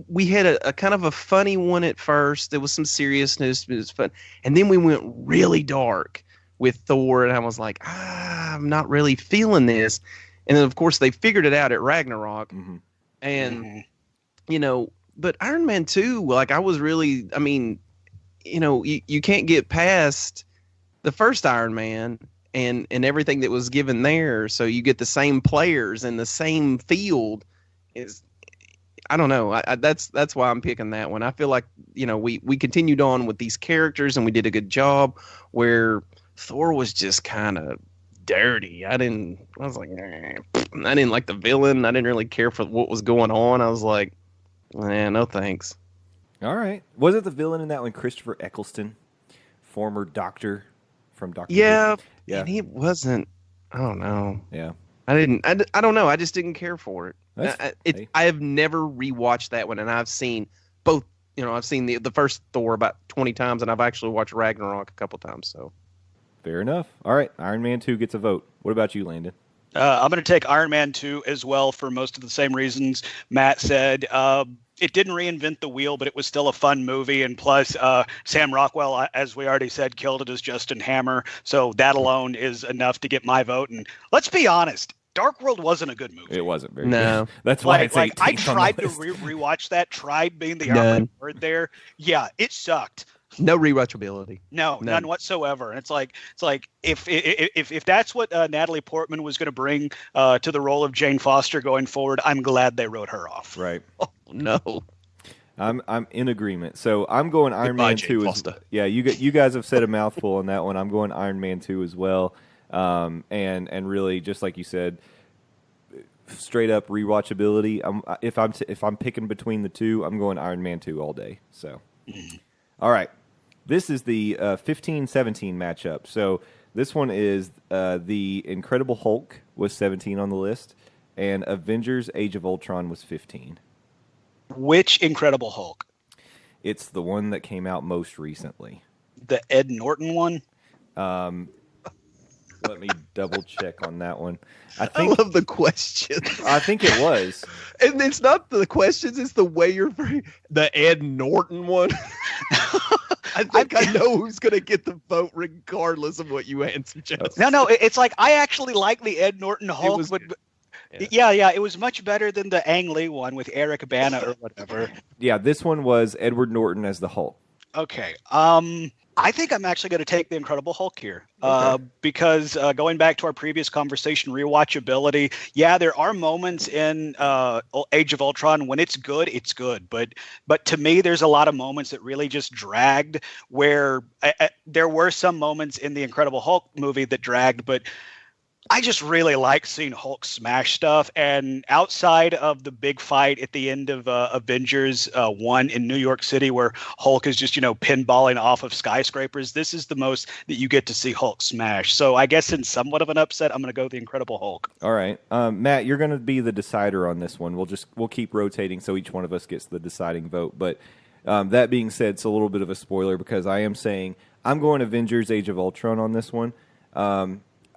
Speaker 2: We had a kind of a funny one at first. There was some seriousness. It was fun, and then we went really dark with Thor, and I was like, I'm not really feeling this. And then of course they figured it out at Ragnarok, and but Iron Man 2, like I was really, I mean, you can't get past the first Iron Man and everything that was given there. So you get the same players and the same field. I don't know. That's why I'm picking that one. I feel like, we continued on with these characters and we did a good job, where Thor was just kind of dirty. I was like, I didn't like the villain. I didn't really care for what was going on. I was like, no thanks.
Speaker 1: All right. Was it the villain in that one, Christopher Eccleston, former doctor from Doctor
Speaker 2: Yeah,
Speaker 1: Who? Yeah.
Speaker 2: and he wasn't. I don't know.
Speaker 1: Yeah.
Speaker 2: I don't know. I just didn't care for it.
Speaker 1: Hey.
Speaker 2: I have never rewatched that one, and I've seen both. I've seen the first Thor about 20 times, and I've actually watched Ragnarok a couple times. So
Speaker 1: Fair enough. All right. Iron Man 2 gets a vote. What about you, Landon?
Speaker 3: I'm going to take Iron Man 2 as well for most of the same reasons Matt said. It didn't reinvent the wheel, but it was still a fun movie. And plus, Sam Rockwell, as we already said, killed it as Justin Hammer. So that alone is enough to get my vote. And let's be honest, Dark World wasn't a good movie.
Speaker 1: It wasn't very
Speaker 2: No.
Speaker 1: good. That's why it's 18th
Speaker 3: I
Speaker 1: on the
Speaker 3: tried to
Speaker 1: list.
Speaker 3: rewatch that, tried being the
Speaker 2: None.
Speaker 3: R word there. Yeah, it sucked.
Speaker 2: no rewatchability.
Speaker 3: No, none whatsoever. And it's like if that's what Natalie Portman was going to bring to the role of Jane Foster going forward, I'm glad they wrote her off.
Speaker 1: Right.
Speaker 2: Oh, no.
Speaker 1: I'm in agreement. So I'm going Iron
Speaker 2: Goodbye,
Speaker 1: Man
Speaker 2: Jane
Speaker 1: 2 as
Speaker 2: Foster.
Speaker 1: yeah, you guys have said a mouthful on that one. I'm going Iron Man 2 as well. And really, just like you said, straight up rewatchability. If I'm picking between the two, I'm going Iron Man 2 all day. So all right. This is the 15-17 matchup. So this one is the Incredible Hulk was 17 on the list, and Avengers Age of Ultron was 15.
Speaker 3: Which Incredible Hulk?
Speaker 1: It's the one that came out most recently.
Speaker 3: The Ed Norton one?
Speaker 1: Let me double check on that one. I
Speaker 2: I
Speaker 1: think
Speaker 2: love the questions.
Speaker 1: I think it was.
Speaker 2: And it's not the questions, it's the way you're the Ed Norton one. I think I know who's going to get the vote regardless of what you answer, Justin.
Speaker 3: No, it's like I actually like the Ed Norton Hulk,
Speaker 2: was
Speaker 3: but
Speaker 2: good.
Speaker 3: yeah, it was much better than the Ang Lee one with Eric Bana or whatever.
Speaker 1: Yeah, this one was Edward Norton as the Hulk.
Speaker 3: Okay. I think I'm actually going to take the Incredible Hulk here because going back to our previous conversation, rewatchability. Yeah, there are moments in Age of Ultron when it's good. But to me, there's a lot of moments that really just dragged. Where there were some moments in the Incredible Hulk movie that dragged, but I just really like seeing Hulk smash stuff. And outside of the big fight at the end of Avengers 1 in New York City, where Hulk is just, pinballing off of skyscrapers, this is the most that you get to see Hulk smash. So I guess in somewhat of an upset, I'm going to go with the Incredible Hulk.
Speaker 1: All right, Matt, you're going to be the decider on this one. We'll keep rotating so each one of us gets the deciding vote. But that being said, it's a little bit of a spoiler because I am saying I'm going Avengers Age of Ultron on this one.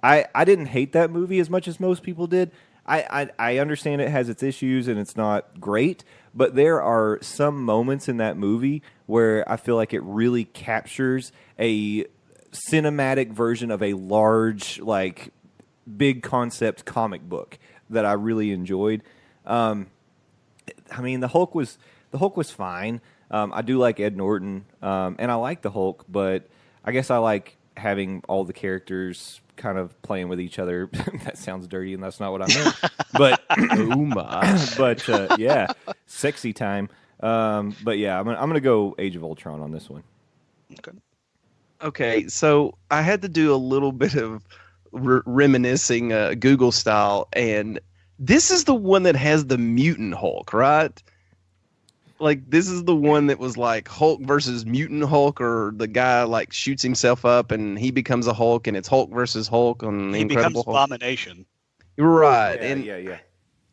Speaker 1: I didn't hate that movie as much as most people did. I understand it has its issues and it's not great, but there are some moments in that movie where I feel like it really captures a cinematic version of a large, like, big concept comic book that I really enjoyed. I mean, the Hulk was fine. I do like Ed Norton, and I like the Hulk, but I guess I like having all the characters kind of playing with each other. That sounds dirty, and that's not what I meant. But
Speaker 2: Oh my!
Speaker 1: but yeah, sexy time. But yeah, I'm gonna go Age of Ultron on this one.
Speaker 2: Okay, so I had to do a little bit of reminiscing Google style, and this is the one that has the mutant Hulk, right? Like, this is the one that was like Hulk versus mutant Hulk, or the guy like shoots himself up and he becomes a Hulk, and it's Hulk versus Hulk on the
Speaker 3: He
Speaker 2: Incredible
Speaker 3: becomes
Speaker 2: Hulk.
Speaker 3: Abomination.
Speaker 2: Right,
Speaker 1: Yeah,
Speaker 2: and
Speaker 1: yeah.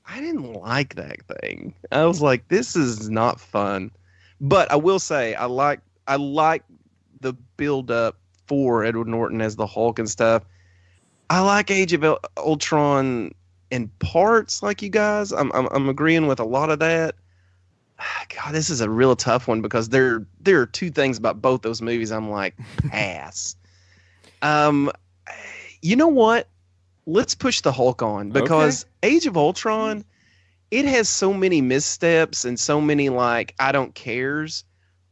Speaker 2: I didn't like that thing. I was like, this is not fun. But I will say, I like I like the build up for Edward Norton as the Hulk and stuff. I like Age of Ultron in parts, like you guys. I'm agreeing with a lot of that. God, this is a real tough one because there are two things about both those movies I'm like, pass. You know what? Let's push the Hulk on because Age of Ultron, it has so many missteps and so many like I don't cares.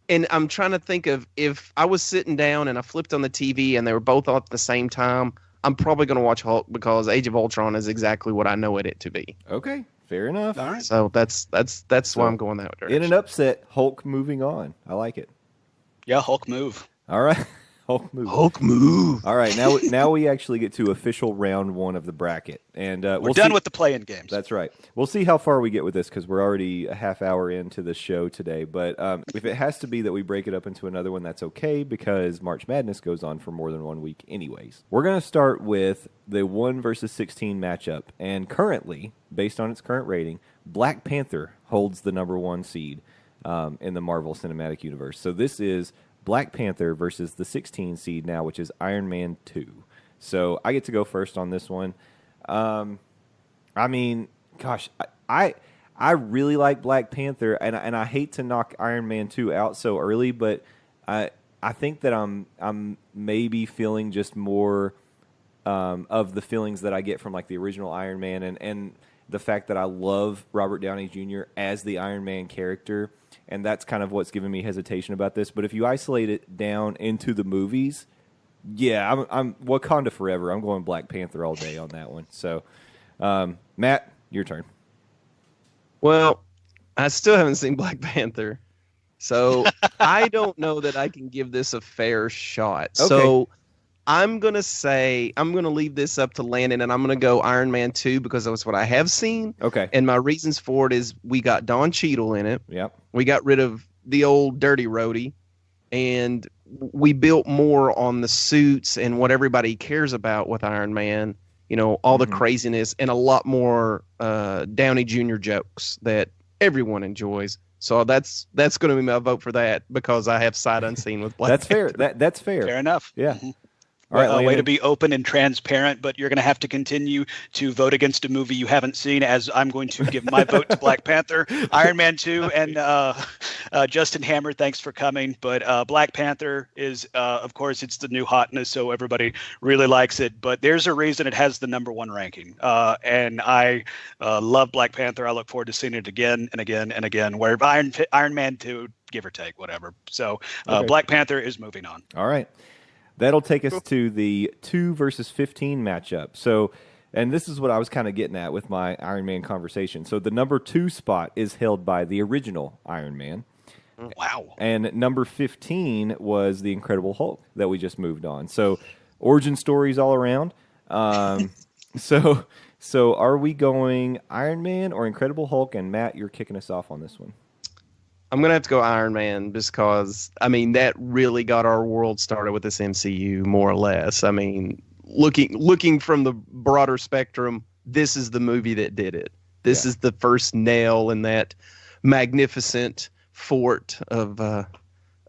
Speaker 2: And I'm trying to think of if I was sitting down and I flipped on the TV and they were both on at the same time, I'm probably going to watch Hulk because Age of Ultron is exactly what I know it to be.
Speaker 1: Okay, fair enough.
Speaker 3: All right.
Speaker 2: So that's why I'm going that direction.
Speaker 1: In an upset, Hulk moving on. I like it.
Speaker 3: Yeah, Hulk move.
Speaker 1: All right. Hulk move.
Speaker 2: Hulk move.
Speaker 1: All right, now we actually get to official round one of the bracket, and
Speaker 3: We're done with the play-in games.
Speaker 1: That's right. We'll see how far we get with this because we're already a half hour into the show today. But if it has to be that we break it up into another one, that's okay because March Madness goes on for more than 1 week anyways. We're going to start with the 1 versus 16 matchup, and currently, based on its current rating, Black Panther holds the number 1 seed in the Marvel Cinematic Universe. So this is Black Panther versus the 16 seed now, which is Iron Man 2. So I get to go first on this one. I mean, gosh, I really like Black Panther, and I hate to knock Iron Man 2 out so early, but I think that I'm maybe feeling just more of the feelings that I get from like the original Iron Man and the fact that I love Robert Downey Jr. as the Iron Man character. And that's kind of what's giving me hesitation about this. But if you isolate it down into the movies, yeah, I'm Wakanda forever. I'm going Black Panther all day on that one. So, Matt, your turn.
Speaker 2: Well, I still haven't seen Black Panther, so I don't know that I can give this a fair shot.
Speaker 1: Okay.
Speaker 2: So I'm going to leave this up to Landon, and I'm going to go Iron Man 2 because that's what I have seen.
Speaker 1: Okay.
Speaker 2: And my reasons for it is we got Don Cheadle in it.
Speaker 1: Yep.
Speaker 2: We got rid of the old dirty roadie, and we built more on the suits and what everybody cares about with Iron Man. You know, all the craziness and a lot more Downey Jr. jokes that everyone enjoys. So that's going to be my vote for that because I have sight unseen with Black
Speaker 1: That's fair.
Speaker 2: Panther.
Speaker 1: That's fair.
Speaker 3: Fair enough.
Speaker 1: Yeah.
Speaker 3: Mhm.
Speaker 1: All right,
Speaker 3: Way to
Speaker 1: Landon.
Speaker 3: be open and transparent, but you're going to have to continue to vote against a movie you haven't seen, as I'm going to give my vote to Black Panther, Iron Man 2, and Justin Hammer, thanks for coming. But Black Panther is, of course, it's the new hotness, so everybody really likes it. But there's a reason it has the number 1 ranking. And I love Black Panther. I look forward to seeing it again and again and again, where Iron Man 2, give or take, whatever. So
Speaker 1: Okay.
Speaker 3: Black Panther is moving on.
Speaker 1: All right. That'll take us to the 2 versus 15 matchup. So, and this is what I was kind of getting at with my Iron Man conversation. So the number 2 spot is held by the original Iron Man.
Speaker 3: Wow.
Speaker 1: And number 15 was the Incredible Hulk that we just moved on. So origin stories all around. So are we going Iron Man or Incredible Hulk? And Matt, you're kicking us off on this one.
Speaker 2: I'm going to have to go Iron Man because, I mean, that really got our world started with this MCU, more or less. I mean, looking from the broader spectrum, this is the movie that did it. This is the first nail in that magnificent fort of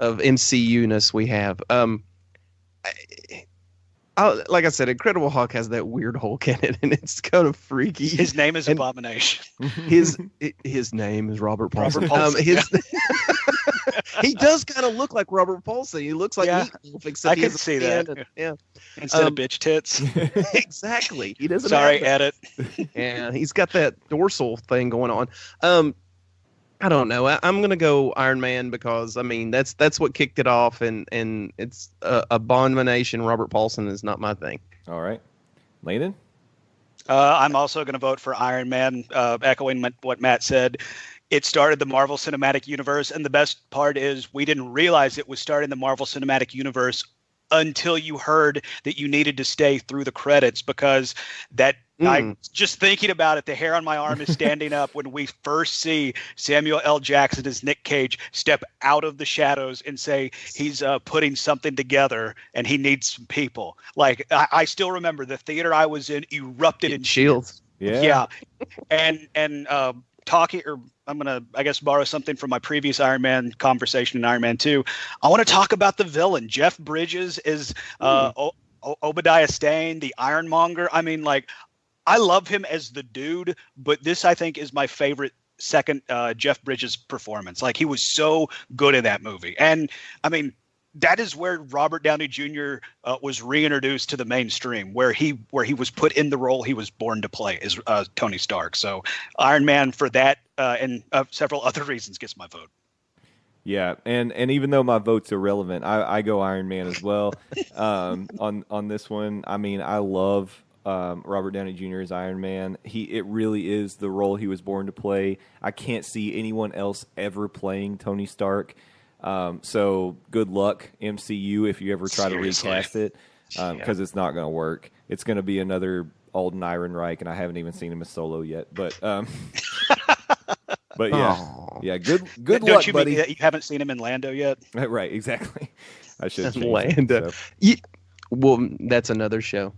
Speaker 2: MCU-ness we have. Like I said, Incredible Hulk has that weird Hulk in it, and it's kind of freaky.
Speaker 3: His name is Abomination.
Speaker 2: His name is Robert Paulson.
Speaker 3: Robert Paulson.
Speaker 2: He does kind of look like Robert Paulson. He looks like Meatloaf, except
Speaker 3: I
Speaker 2: he
Speaker 3: can
Speaker 2: has a
Speaker 3: see that.
Speaker 2: stand and-
Speaker 3: Instead of bitch tits.
Speaker 2: exactly. He doesn't.
Speaker 3: Sorry,
Speaker 2: have that.
Speaker 3: edit.
Speaker 2: Yeah, he's got that dorsal thing going on. I don't know. I'm gonna go Iron Man because I mean that's what kicked it off, and it's Abomination. Robert Paulson is not my thing.
Speaker 1: All right. Landon?
Speaker 3: I'm also going to vote for Iron Man, echoing what Matt said. It started the Marvel Cinematic Universe, and the best part is we didn't realize it was starting the Marvel Cinematic Universe until you heard that you needed to stay through the credits, because that I just thinking about it, the hair on my arm is standing up when we first see Samuel L. Jackson as Nick Cage step out of the shadows and say he's putting something together and he needs some people. Like I still remember the theater I was in erupted in
Speaker 2: Shields.
Speaker 1: Yeah.
Speaker 3: and talking, or I'm gonna, I guess, borrow something from my previous Iron Man conversation in Iron Man 2. I want to talk about the villain. Jeff Bridges is Obadiah Stane, the Ironmonger. I mean, like, I love him as the dude, but this, I think, is my favorite second Jeff Bridges performance. Like, he was so good in that movie. And I mean, that is where Robert Downey Jr. Was reintroduced to the mainstream, where he was put in the role he was born to play as Tony Stark. So Iron Man, for that and several other reasons, gets my vote.
Speaker 1: Yeah, and even though my vote's irrelevant, I go Iron Man as well on this one. I mean, I love Robert Downey Jr. as Iron Man. It really is the role he was born to play. I can't see anyone else ever playing Tony Stark. So good luck, MCU, if you ever try
Speaker 3: Seriously.
Speaker 1: to recast it, because it's not going to work. It's going to be another Alden Ehrenreich, and I haven't even seen him as Solo yet. But but yeah,
Speaker 2: Aw.
Speaker 1: yeah. Good
Speaker 3: Don't
Speaker 1: luck,
Speaker 3: you
Speaker 1: buddy.
Speaker 3: mean that you haven't seen him in Lando yet?
Speaker 1: Right, exactly. I should change
Speaker 2: Lando.
Speaker 1: it, so.
Speaker 2: Well, that's another show.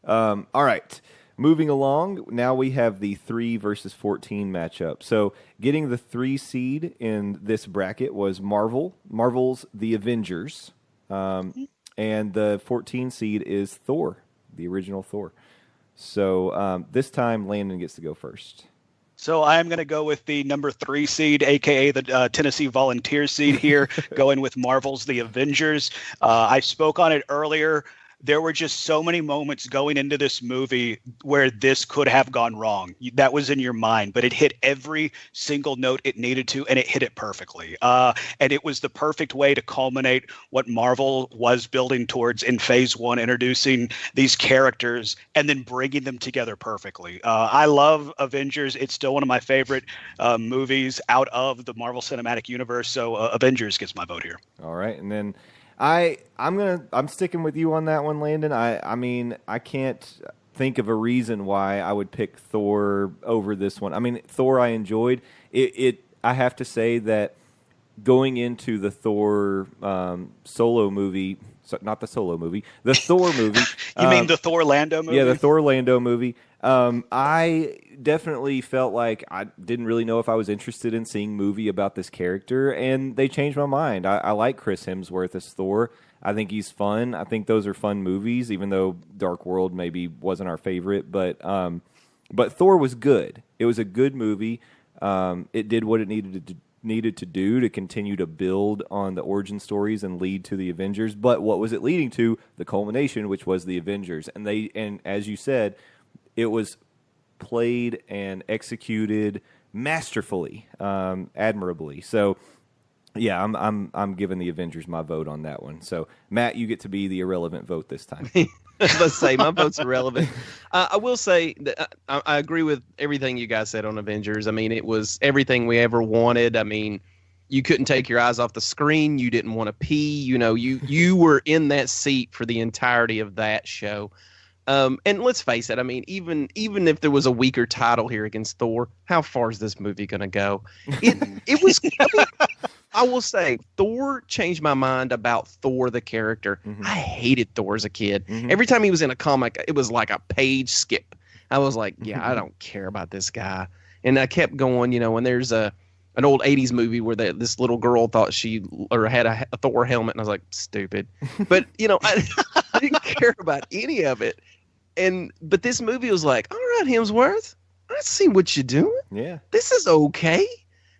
Speaker 1: All right. Moving along, now we have the 3 versus 14 matchup. So getting the 3 seed in this bracket was Marvel's The Avengers. And the 14 seed is Thor, the original Thor. So this time, Landon gets to go first.
Speaker 3: So I'm going to go with the number 3 seed, a.k.a. the Tennessee Volunteer seed here, going with Marvel's The Avengers. I spoke on it earlier. There were just so many moments going into this movie where this could have gone wrong. That was in your mind, but it hit every single note it needed to, and it hit it perfectly. And it was the perfect way to culminate what Marvel was building towards in Phase 1, introducing these characters and then bringing them together perfectly. I love Avengers. It's still one of my favorite movies out of the Marvel Cinematic Universe, so Avengers gets my vote here.
Speaker 1: All right, and then I'm sticking with you on that one, Landon. I mean, I can't think of a reason why I would pick Thor over this one. I mean, Thor I enjoyed. I have to say that going into the Thor solo movie, not the solo movie, the Thor movie.
Speaker 3: You mean the Thor Lando movie?
Speaker 1: Yeah, the Thor Lando movie. I definitely felt like I didn't really know if I was interested in seeing a movie about this character, and they changed my mind. I like Chris Hemsworth as Thor. I think he's fun. I think those are fun movies, even though Dark World maybe wasn't our favorite. But Thor was good. It was a good movie. It did what it needed to do to continue to build on the origin stories and lead to the Avengers. But what was it leading to? The culmination, which was the Avengers. And as you said, it was played and executed masterfully, admirably. So, yeah, I'm giving the Avengers my vote on that one. So, Matt, you get to be the irrelevant vote this time.
Speaker 2: Let's say my vote's irrelevant. I will say that I agree with everything you guys said on Avengers. I mean, it was everything we ever wanted. I mean, you couldn't take your eyes off the screen. You didn't want to pee. You know, you were in that seat for the entirety of that show. And let's face it. I mean, even if there was a weaker title here against Thor, how far is this movie going to go? It was. I will say, Thor changed my mind about Thor the character.
Speaker 1: Mm-hmm.
Speaker 2: I hated Thor as a kid.
Speaker 1: Mm-hmm.
Speaker 2: Every time he was in a comic, it was like a page skip. I was like, yeah, I don't care about this guy. And I kept going, you know, when there's an old 80s movie where this little girl thought she had a Thor helmet, and I was like, stupid. But, you know, I didn't care about any of it. But this movie was like, all right, Hemsworth, I see what you're doing.
Speaker 1: Yeah.
Speaker 2: This is okay.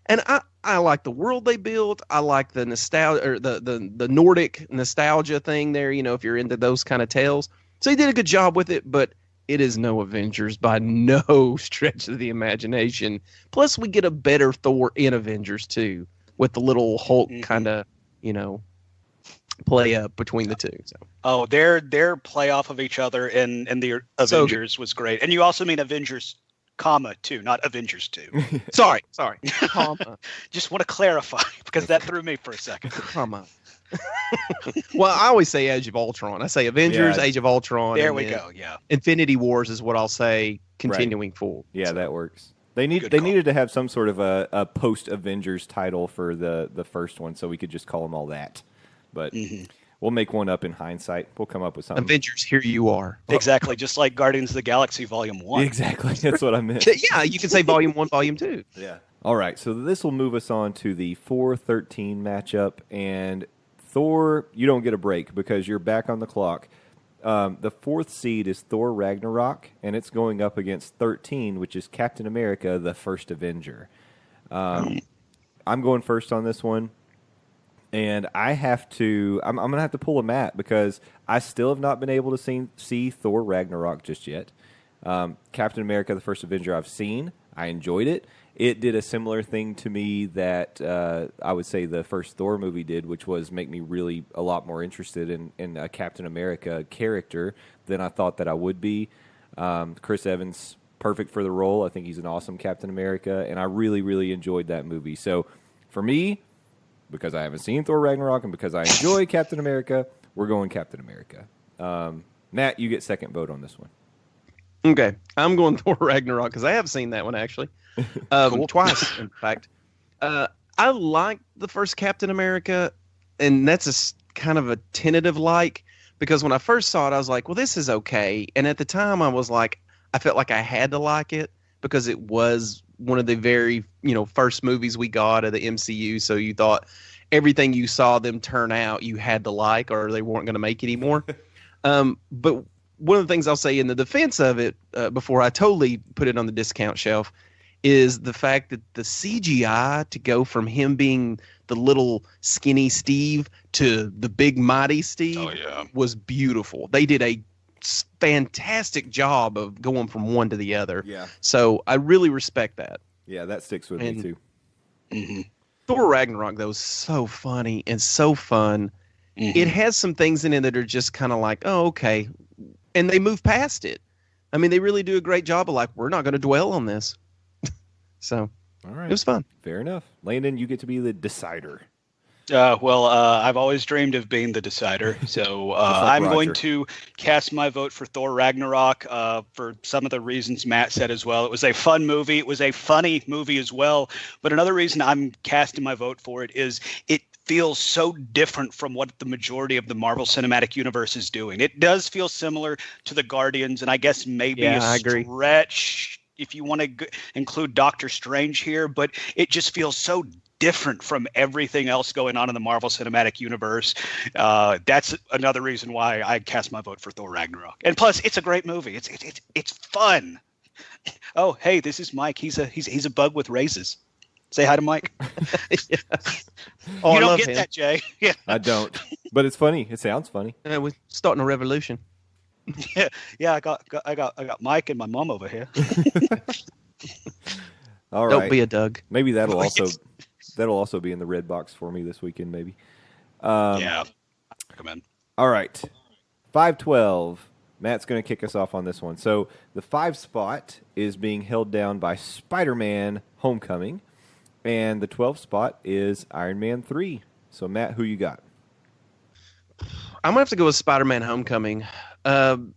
Speaker 2: And I like the world they built. I like the nostalgia, or the Nordic nostalgia thing there, you know, if you're into those kind of tales. So he did a good job with it, but it is no Avengers by no stretch of the imagination. Plus, we get a better Thor in Avengers, too, with the little Hulk kind of, you know, play up between the two. So.
Speaker 3: Oh, their play off of each other in the Avengers was great. And you also mean Avengers, 2, not Avengers 2.
Speaker 2: Sorry. Comma.
Speaker 3: Just want to clarify because that threw me for a second.
Speaker 2: Comma. Well, I always say Age of Ultron. I say Avengers,
Speaker 1: Yeah.
Speaker 2: Age of Ultron.
Speaker 3: There we go. Yeah.
Speaker 2: Infinity Wars is what I'll say continuing forward.
Speaker 1: Yeah,
Speaker 2: So,
Speaker 1: that works. They
Speaker 3: Good call.
Speaker 1: needed to have some sort of a post Avengers title for the first one, so we could just call them all that. But We'll make one up in hindsight. We'll come up with something.
Speaker 2: Avengers, here you are.
Speaker 3: Exactly, just like Guardians of the Galaxy Volume 1.
Speaker 1: Exactly. That's what I meant.
Speaker 2: Yeah, you can say Volume 1, Volume 2.
Speaker 1: Yeah. All right. So this will move us on to the 4-13 matchup. And Thor, you don't get a break because you're back on the clock. The 4th seed is Thor Ragnarok, and it's going up against 13, which is Captain America, the First Avenger. I'm going first on this one. And I'm going to have to pull a Matt because I still have not been able to see Thor Ragnarok just yet. Captain America, the First Avenger, I've seen. I enjoyed it. It did a similar thing to me that I would say the first Thor movie did, which was make me really a lot more interested in a Captain America character than I thought that I would be. Chris Evans, perfect for the role. I think he's an awesome Captain America, and I really, really enjoyed that movie. So for me, because I haven't seen Thor Ragnarok and because I enjoy Captain America, we're going Captain America. Matt, you get second vote on this one.
Speaker 2: Okay, I'm going Thor Ragnarok because I have seen that one actually, twice in fact. I like the first Captain America, and that's kind of a tentative like because when I first saw it, I was like, well, this is okay, and at the time I was like, I felt like I had to like it because it was one of the very first movies we got of the MCU, so you thought everything you saw them turn out you had to like or they weren't going to make anymore. But one of the things I'll say in the defense of it before I totally put it on the discount shelf is the fact that the CGI to go from him being the little skinny Steve to the big mighty Steve was beautiful. They did a fantastic job of going from one to the other.
Speaker 1: Yeah.
Speaker 2: So I really respect that.
Speaker 1: Yeah, that sticks with me too.
Speaker 3: Mm-hmm.
Speaker 2: Thor Ragnarok, though, is so funny and so fun.
Speaker 3: Mm-hmm.
Speaker 2: It has some things in it that are just kind of like, oh, okay. And they move past it. I mean, they really do a great job of like, we're not going to dwell on this. So
Speaker 1: all right.
Speaker 2: It was fun.
Speaker 1: Fair enough. Landon, you get to be the decider.
Speaker 3: I've always dreamed of being the decider, so I'm going to cast my vote for Thor Ragnarok for some of the reasons Matt said as well. It was a fun movie. It was a funny movie as well. But another reason I'm casting my vote for it is it feels so different from what the majority of the Marvel Cinematic Universe is doing. It does feel similar to the Guardians, and I guess maybe
Speaker 2: I agree.
Speaker 3: Stretch if you want to include Doctor Strange here, but it just feels so different from everything else going on in the Marvel Cinematic Universe. That's another reason why I cast my vote for Thor Ragnarok. And plus, it's a great movie. It's fun. Oh, hey, this is Mike. He's a bug with raises. Say hi to Mike.
Speaker 2: Oh,
Speaker 3: you
Speaker 2: I
Speaker 3: don't
Speaker 2: love
Speaker 3: get
Speaker 2: him.
Speaker 3: that, Jay. Yeah,
Speaker 1: I don't, but it's funny. It sounds funny.
Speaker 2: We're starting a revolution.
Speaker 3: yeah. I got Mike and my mom over here.
Speaker 1: All right.
Speaker 2: Don't be a Doug.
Speaker 1: Maybe that'll also be in the red box for me this weekend. Maybe.
Speaker 3: Yeah, recommend.
Speaker 1: All right, 5-12. Matt's going to kick us off on this one. So the 5 spot is being held down by Spider-Man: Homecoming, and the 12 spot is Iron Man 3. So Matt, who you got?
Speaker 2: I'm gonna have to go with Spider-Man: Homecoming. Iron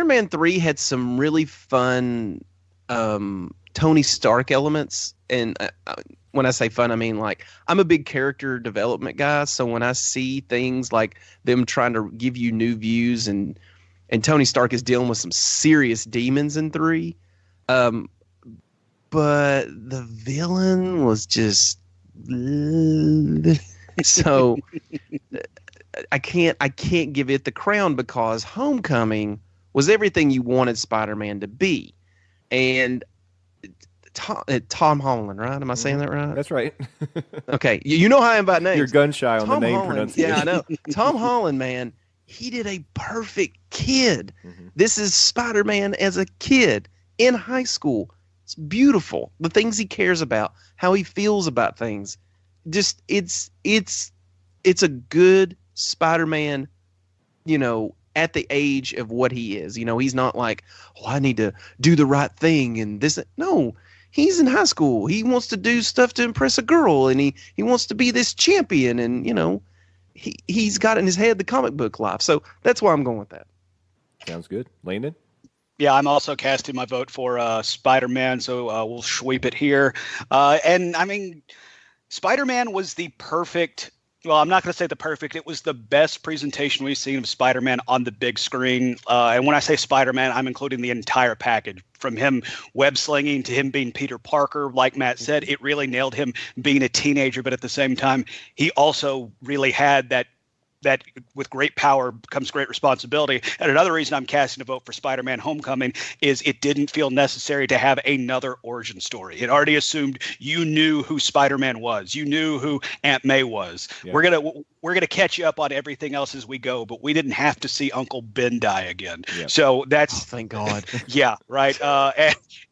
Speaker 2: Man 3 had some really fun Tony Stark elements, and when I say fun, I mean like I'm a big character development guy. So when I see things like them trying to give you new views, and Tony Stark is dealing with some serious demons in 3, but the villain was just so. I can't give it the crown because Homecoming was everything you wanted Spider-Man to be, and Tom Holland, right? Am I saying that right?
Speaker 1: That's right.
Speaker 2: Okay, you know how I am about names.
Speaker 1: You're gun shy on
Speaker 2: Tom
Speaker 1: the name
Speaker 2: Holland,
Speaker 1: pronunciation.
Speaker 2: yeah, I know. Tom Holland, man, he did a perfect kid.
Speaker 1: Mm-hmm.
Speaker 2: This is Spider-Man as a kid in high school. It's beautiful. The things he cares about, how he feels about things. Just it's a good Spider-Man, at the age of what he is. He's not like, oh, I need to do the right thing and this. No, he's in high school. He wants to do stuff to impress a girl, and he wants to be this champion, and he's got in his head the comic book life. So that's why I'm going with that.
Speaker 1: Sounds good. Landon?
Speaker 3: Yeah, I'm also casting my vote for Spider-Man, so we'll sweep it here. And I mean, Spider-Man was the perfect Well, I'm not going to say the perfect. It was the best presentation we've seen of Spider-Man on the big screen. And when I say Spider-Man, I'm including the entire package. From him web slinging to him being Peter Parker, like Matt said, it really nailed him being a teenager. But at the same time, he also really had that with great power comes great responsibility. And another reason I'm casting a vote for Spider-Man Homecoming is it didn't feel necessary to have another origin story. It already assumed you knew who Spider-Man was. You knew who Aunt May was. Yeah. We're gonna catch you up on everything else as we go, but we didn't have to see Uncle Ben die again. Yep. So that's
Speaker 2: thank God.
Speaker 3: Yeah, right.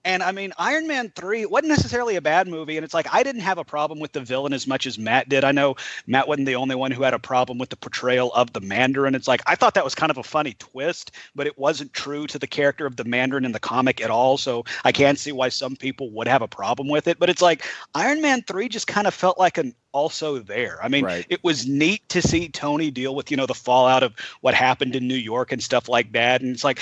Speaker 3: And I mean, Iron Man 3 wasn't necessarily a bad movie, and it's like I didn't have a problem with the villain as much as Matt did. I know Matt wasn't the only one who had a problem with the portrayal of the Mandarin. It's like I thought that was kind of a funny twist, but it wasn't true to the character of the Mandarin in the comic at all. So I can see why some people would have a problem with it. But it's like Iron Man 3 just kind of felt like an also there. I mean, right. It was neat to see Tony deal with, the fallout of what happened in New York and stuff like that. And it's like,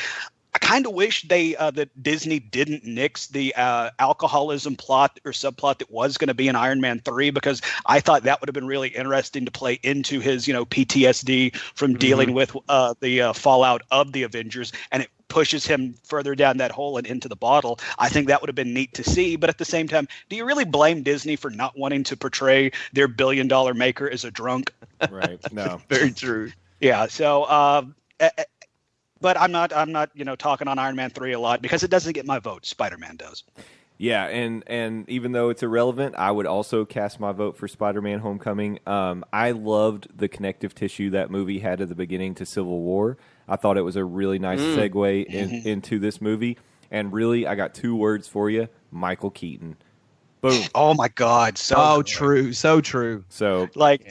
Speaker 3: I kind of wish that Disney didn't nix the alcoholism plot or subplot that was going to be in Iron Man 3, because I thought that would have been really interesting to play into his, PTSD from dealing with the fallout of the Avengers, and it pushes him further down that hole and into the bottle. I think that would have been neat to see. But at the same time, do you really blame Disney for not wanting to portray their billion-dollar maker as a drunk?
Speaker 1: Right. No.
Speaker 2: Very true.
Speaker 3: Yeah. So, but I'm not, talking on Iron Man 3 a lot because it doesn't get my vote. Spider-Man does.
Speaker 1: Yeah, and even though it's irrelevant, I would also cast my vote for Spider-Man Homecoming. I loved the connective tissue that movie had at the beginning to Civil War. I thought it was a really nice segue into this movie. And really, I got 2 words for you: Michael Keaton. Boom.
Speaker 3: Oh my God!
Speaker 2: So true, so true.
Speaker 1: So
Speaker 3: like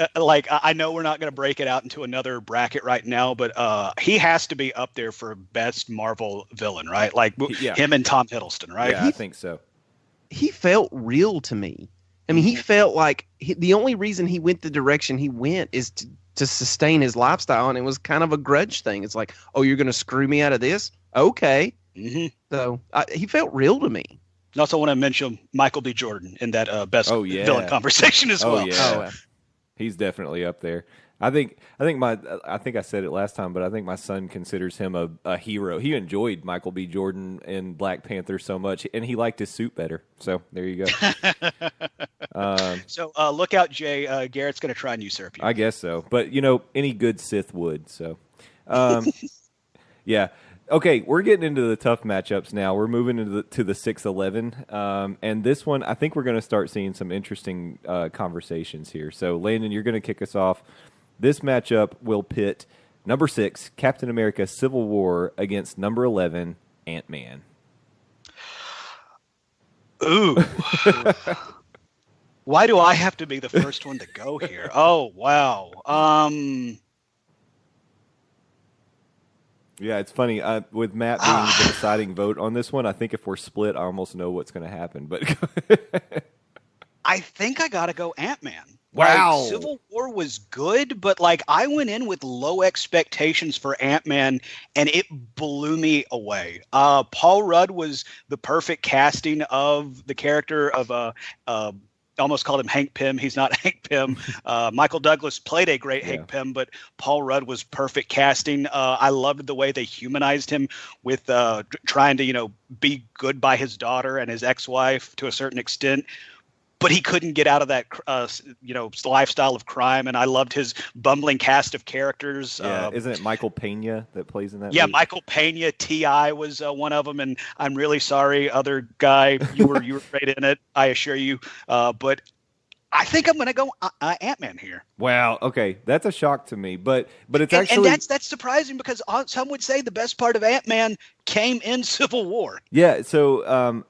Speaker 3: I know we're not going to break it out into another bracket right now, but he has to be up there for best Marvel villain, right? Like him and Tom Hiddleston, right?
Speaker 1: Yeah, I think so.
Speaker 2: He felt real to me. I mean, he felt like the only reason he went the direction he went is to sustain his lifestyle, and it was kind of a grudge thing. It's like, oh, you're going to screw me out of this? Okay. Mm-hmm. So he felt real to me.
Speaker 3: I also want to mention Michael B. Jordan in that best villain conversation as well.
Speaker 1: Yeah. He's definitely up there. I think I said it last time, but I think my son considers him a hero. He enjoyed Michael B. Jordan in Black Panther so much, and he liked his suit better. So there you go.
Speaker 3: So look out, Jay. Garrett's going to try and usurp you.
Speaker 1: I guess so. But, any good Sith would. So, yeah. Okay, we're getting into the tough matchups now. We're moving to the 6-11. And this one, I think we're going to start seeing some interesting conversations here. So, Landon, you're going to kick us off. This matchup will pit number 6, Captain America Civil War, against number 11, Ant-Man.
Speaker 3: Ooh. Why do I have to be the first one to go here? Oh, wow.
Speaker 1: Yeah, it's funny. With Matt being the deciding vote on this one, I think if we're split, I almost know what's going to happen. But
Speaker 3: I think I got to go Ant-Man.
Speaker 1: Wow.
Speaker 3: Civil War was good, but I went in with low expectations for Ant-Man, and it blew me away. Paul Rudd was the perfect casting of the character of almost called him Hank Pym. He's not Hank Pym. Michael Douglas played a great Hank Pym, but Paul Rudd was perfect casting. I loved the way they humanized him with trying to, be good by his daughter and his ex-wife to a certain extent. But he couldn't get out of that, lifestyle of crime. And I loved his bumbling cast of characters.
Speaker 1: Yeah, isn't it Michael Pena that plays in that
Speaker 3: Yeah,
Speaker 1: movie?
Speaker 3: Michael Pena, T.I. was one of them. And I'm really sorry, other guy, you were great in it, I assure you. But I think I'm going to go Ant-Man here.
Speaker 1: Wow. Okay, that's a shock to me, but it's actually
Speaker 3: and that's surprising because some would say the best part of Ant-Man came in Civil War.
Speaker 1: Yeah. So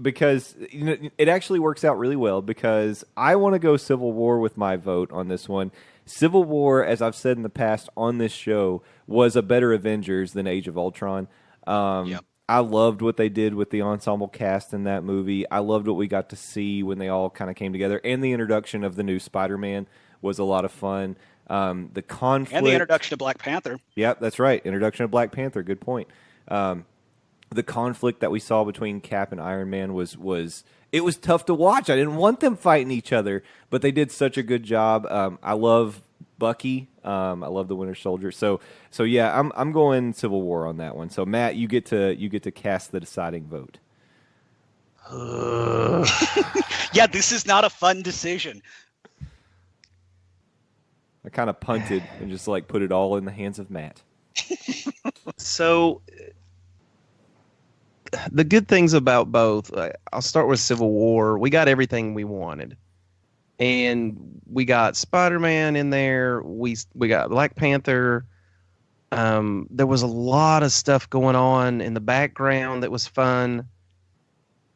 Speaker 1: because it actually works out really well because I want to go Civil War with my vote on this one. Civil War, as I've said in the past on this show, was a better Avengers than Age of Ultron. Yep. I loved what they did with the ensemble cast in that movie. I loved what we got to see when they all kind of came together. And the introduction of the new Spider-Man was a lot of fun. The conflict.
Speaker 3: And the introduction of Black Panther.
Speaker 1: Yeah, that's right. Introduction of Black Panther. Good point. The conflict that we saw between Cap and Iron Man was it was tough to watch. I didn't want them fighting each other, but they did such a good job. I love Bucky. I love the Winter Soldier. So yeah, I'm going Civil War on that one. So Matt, you get to cast the deciding vote.
Speaker 3: Yeah, this is not a fun decision.
Speaker 1: I kind of punted and just like put it all in the hands of Matt.
Speaker 2: So the good things about both, I'll start with Civil War. We got everything we wanted. And we got Spider-Man in there. We got Black Panther. There was a lot of stuff going on in the background that was fun.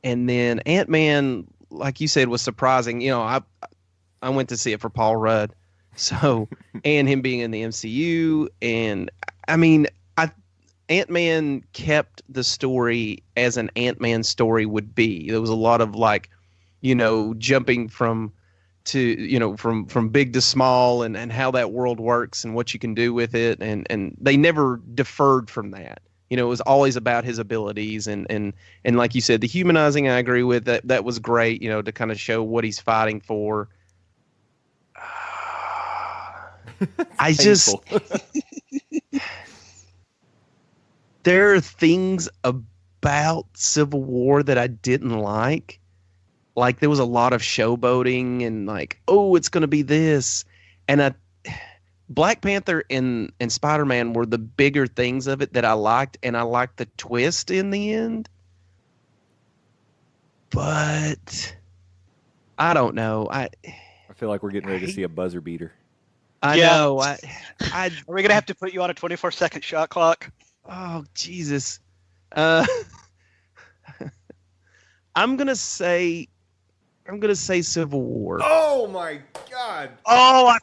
Speaker 2: And then Ant-Man, like you said, was surprising. You know, I went to see it for Paul Rudd. So, and him being in the MCU. And I mean, Ant-Man kept the story as an Ant-Man story would be. There was a lot of like, you know, jumping from big to small and how that world works and what you can do with it. And they never deferred from that. You know, it was always about his abilities and like you said, the humanizing, I agree with that. That was great, you know, to kind of show what he's fighting for. I just, there are things about Civil War that I didn't like. Like there was a lot of showboating and like, oh, it's going to be this. And Black Panther and Spider-Man were the bigger things of it that I liked. And I liked the twist in the end. But I don't know. I
Speaker 1: feel like we're getting ready to see a buzzer beater.
Speaker 2: I know. Are
Speaker 3: we going to have to put you on a 24-second shot clock?
Speaker 2: Oh, Jesus. I'm going to say Civil War.
Speaker 1: Oh my God.
Speaker 3: I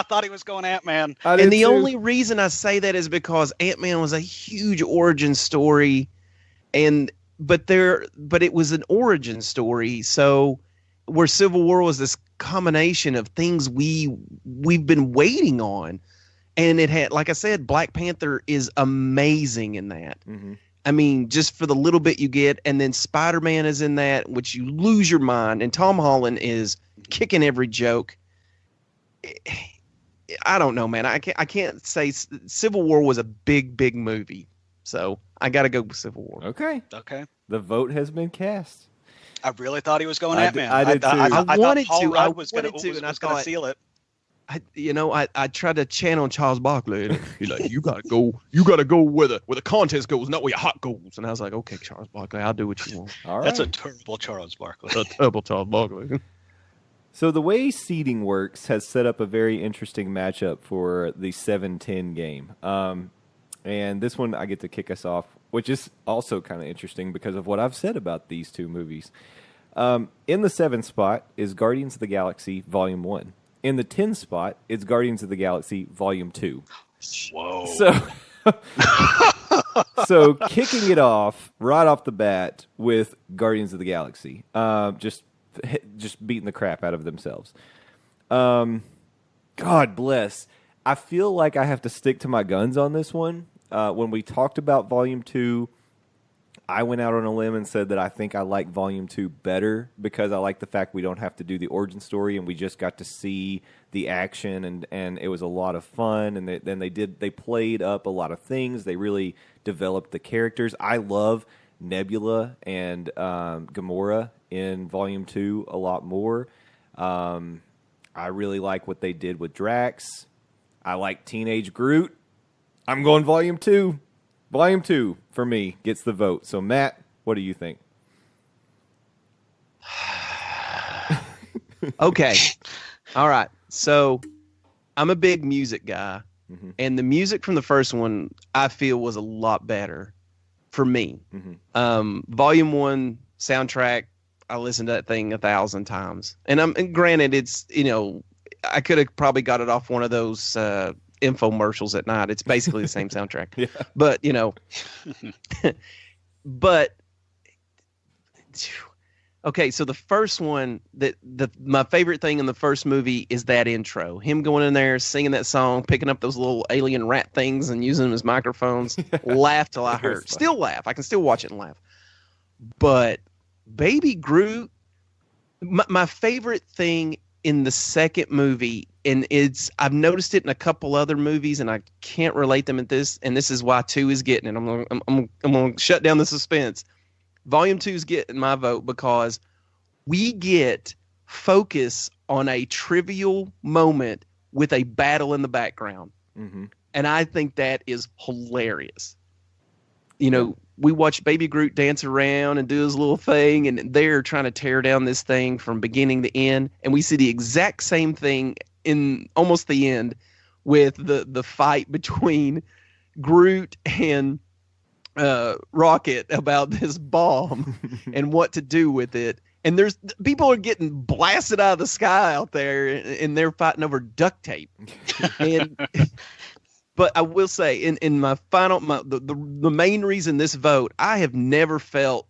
Speaker 3: thought he was going Ant-Man.
Speaker 2: And the only reason I say that is because Ant-Man was a huge origin story but it was an origin story. So where Civil War was this combination of things we've been waiting on. And it had, like I said, Black Panther is amazing in that. Mm-hmm. I mean, just for the little bit you get, and then Spider-Man is in that, which you lose your mind, and Tom Holland is kicking every joke. I don't know, man. I can't say Civil War was a big movie, so I got to go with Civil War.
Speaker 1: Okay. The vote has been cast.
Speaker 3: I really thought he was going Ant-Man.
Speaker 1: I did too.
Speaker 2: I wanted
Speaker 3: Paul
Speaker 2: to.
Speaker 3: Rudd
Speaker 2: I
Speaker 3: was going to seal it.
Speaker 2: I tried to channel Charles Barkley. And he's like, you gotta go where the contest goes, not where your heart goes. And I was like, okay, Charles Barkley, I'll do what you want.
Speaker 1: All right.
Speaker 3: That's a terrible Charles Barkley.
Speaker 2: A terrible Charles Barkley.
Speaker 1: So the way seeding works has set up a very interesting matchup for the 7-10 game. And this one I get to kick us off, which is also kind of interesting because of what I've said about these two movies. In the 7 spot is Guardians of the Galaxy Volume 1. In the 10 spot, it's Guardians of the Galaxy Volume 2.
Speaker 3: Whoa.
Speaker 1: So kicking it off right off the bat with Guardians of the Galaxy, just beating the crap out of themselves. God bless. I feel like I have to stick to my guns on this one. When we talked about Volume 2, I went out on a limb and said that I think I like Volume 2 better because I like the fact we don't have to do the origin story and we just got to see the action and it was a lot of fun. And they played up a lot of things. They really developed the characters. I love Nebula and Gamora in Volume 2 a lot more. I really like what they did with Drax. I like Teenage Groot. I'm going Volume 2. Volume 2, for me, gets the vote. So, Matt, what do you think?
Speaker 2: Okay. All right. So, I'm a big music guy. Mm-hmm. And the music from the first one, I feel, was a lot better for me. Mm-hmm. Volume 1 soundtrack, I listened to that thing 1,000 times. And granted, it's, I could have probably got it off one of those infomercials at night. It's basically the same soundtrack. Yeah. But, okay, so the first one, my favorite thing in the first movie is that intro. Him going in there, singing that song, picking up those little alien rat things and using them as microphones. Laugh till I hurt. Still laugh. I can still watch it and laugh. But Baby Groot, my favorite thing in the second movie and I've noticed it in a couple other movies, and I can't relate them at this, and this is why 2 is getting it. I'm gonna shut down the suspense. Volume 2 is getting my vote because we get focus on a trivial moment with a battle in the background.
Speaker 1: Mm-hmm.
Speaker 2: And I think that is hilarious. You know, we watch Baby Groot dance around and do his little thing, and they're trying to tear down this thing from beginning to end. And we see the exact same thing in almost the end with the fight between Groot and Rocket about this bomb and what to do with it. And there's people are getting blasted out of the sky out there, and they're fighting over duct tape. And but I will say, in my final, the main reason this vote, I have never felt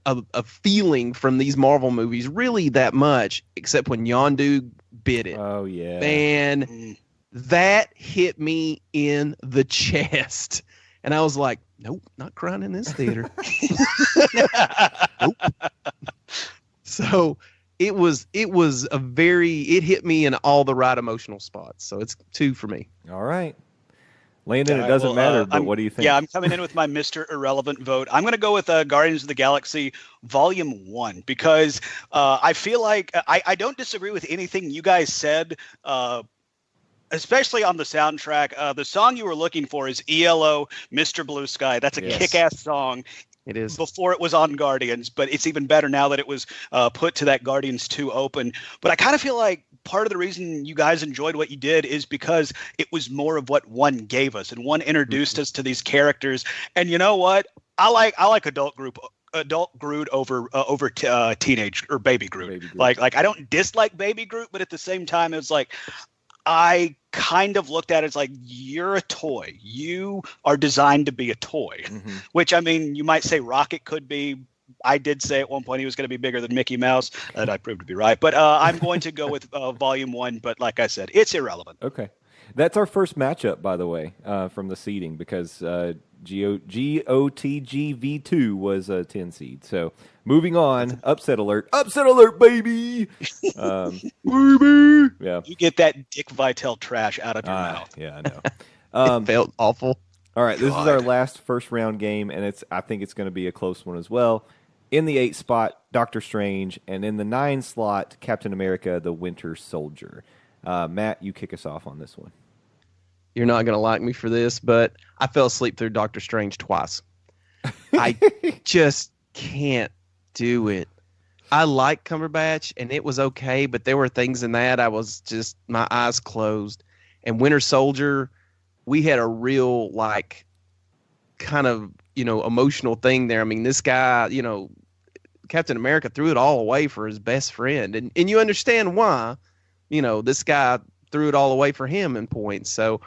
Speaker 2: a feeling from these Marvel movies really that much, except when Yondu bit it.
Speaker 1: Oh yeah,
Speaker 2: man, that hit me in the chest, and I was like, nope, not crying in this theater. Nope. So it hit me in all the right emotional spots. So it's 2 for me.
Speaker 1: all right. Landon, it doesn't matter, but what do you think?
Speaker 3: Yeah, I'm coming in with my Mr. Irrelevant vote. I'm going to go with Guardians of the Galaxy Volume 1 because I feel like I don't disagree with anything you guys said, especially on the soundtrack. The song you were looking for is ELO, Mr. Blue Sky. That's a kick-ass song.
Speaker 2: It is.
Speaker 3: Before it was on Guardians, but it's even better now that it was put to that Guardians 2 open. But I kind of feel like part of the reason you guys enjoyed what you did is because it was more of what 1 gave us, and 1 introduced us to these characters. And you know what? I like adult Groot over teenage or baby Groot. Like I don't dislike baby Groot, but at the same time, it's like I kind of looked at it as like, you're a toy. You are designed to be a toy, which, I mean, you might say Rocket could be. I did say at one point he was going to be bigger than Mickey Mouse. That I proved to be right. But I'm going to go with Volume 1. But like I said, it's irrelevant.
Speaker 1: Okay. That's our first matchup, by the way, from the seeding, because GOTG V2 was a 10 seed. So moving on, upset alert, baby. Baby. Yeah.
Speaker 3: You get that Dick Vitale trash out of your mouth.
Speaker 1: Yeah, I know.
Speaker 2: It felt awful.
Speaker 1: All right, this is our last first round game, and I think it's going to be a close one as well. In the 8 spot, Doctor Strange, and in the 9 slot, Captain America, the Winter Soldier. Matt, you kick us off on this one.
Speaker 2: You're not going to like me for this, but I fell asleep through Doctor Strange twice. I just can't do it. I like Cumberbatch, and it was okay, but there were things in that I was just, my eyes closed. And Winter Soldier, we had a real, like, kind of, emotional thing there. I mean, this guy, Captain America threw it all away for his best friend. And you understand why, this guy threw it all away for him in points. So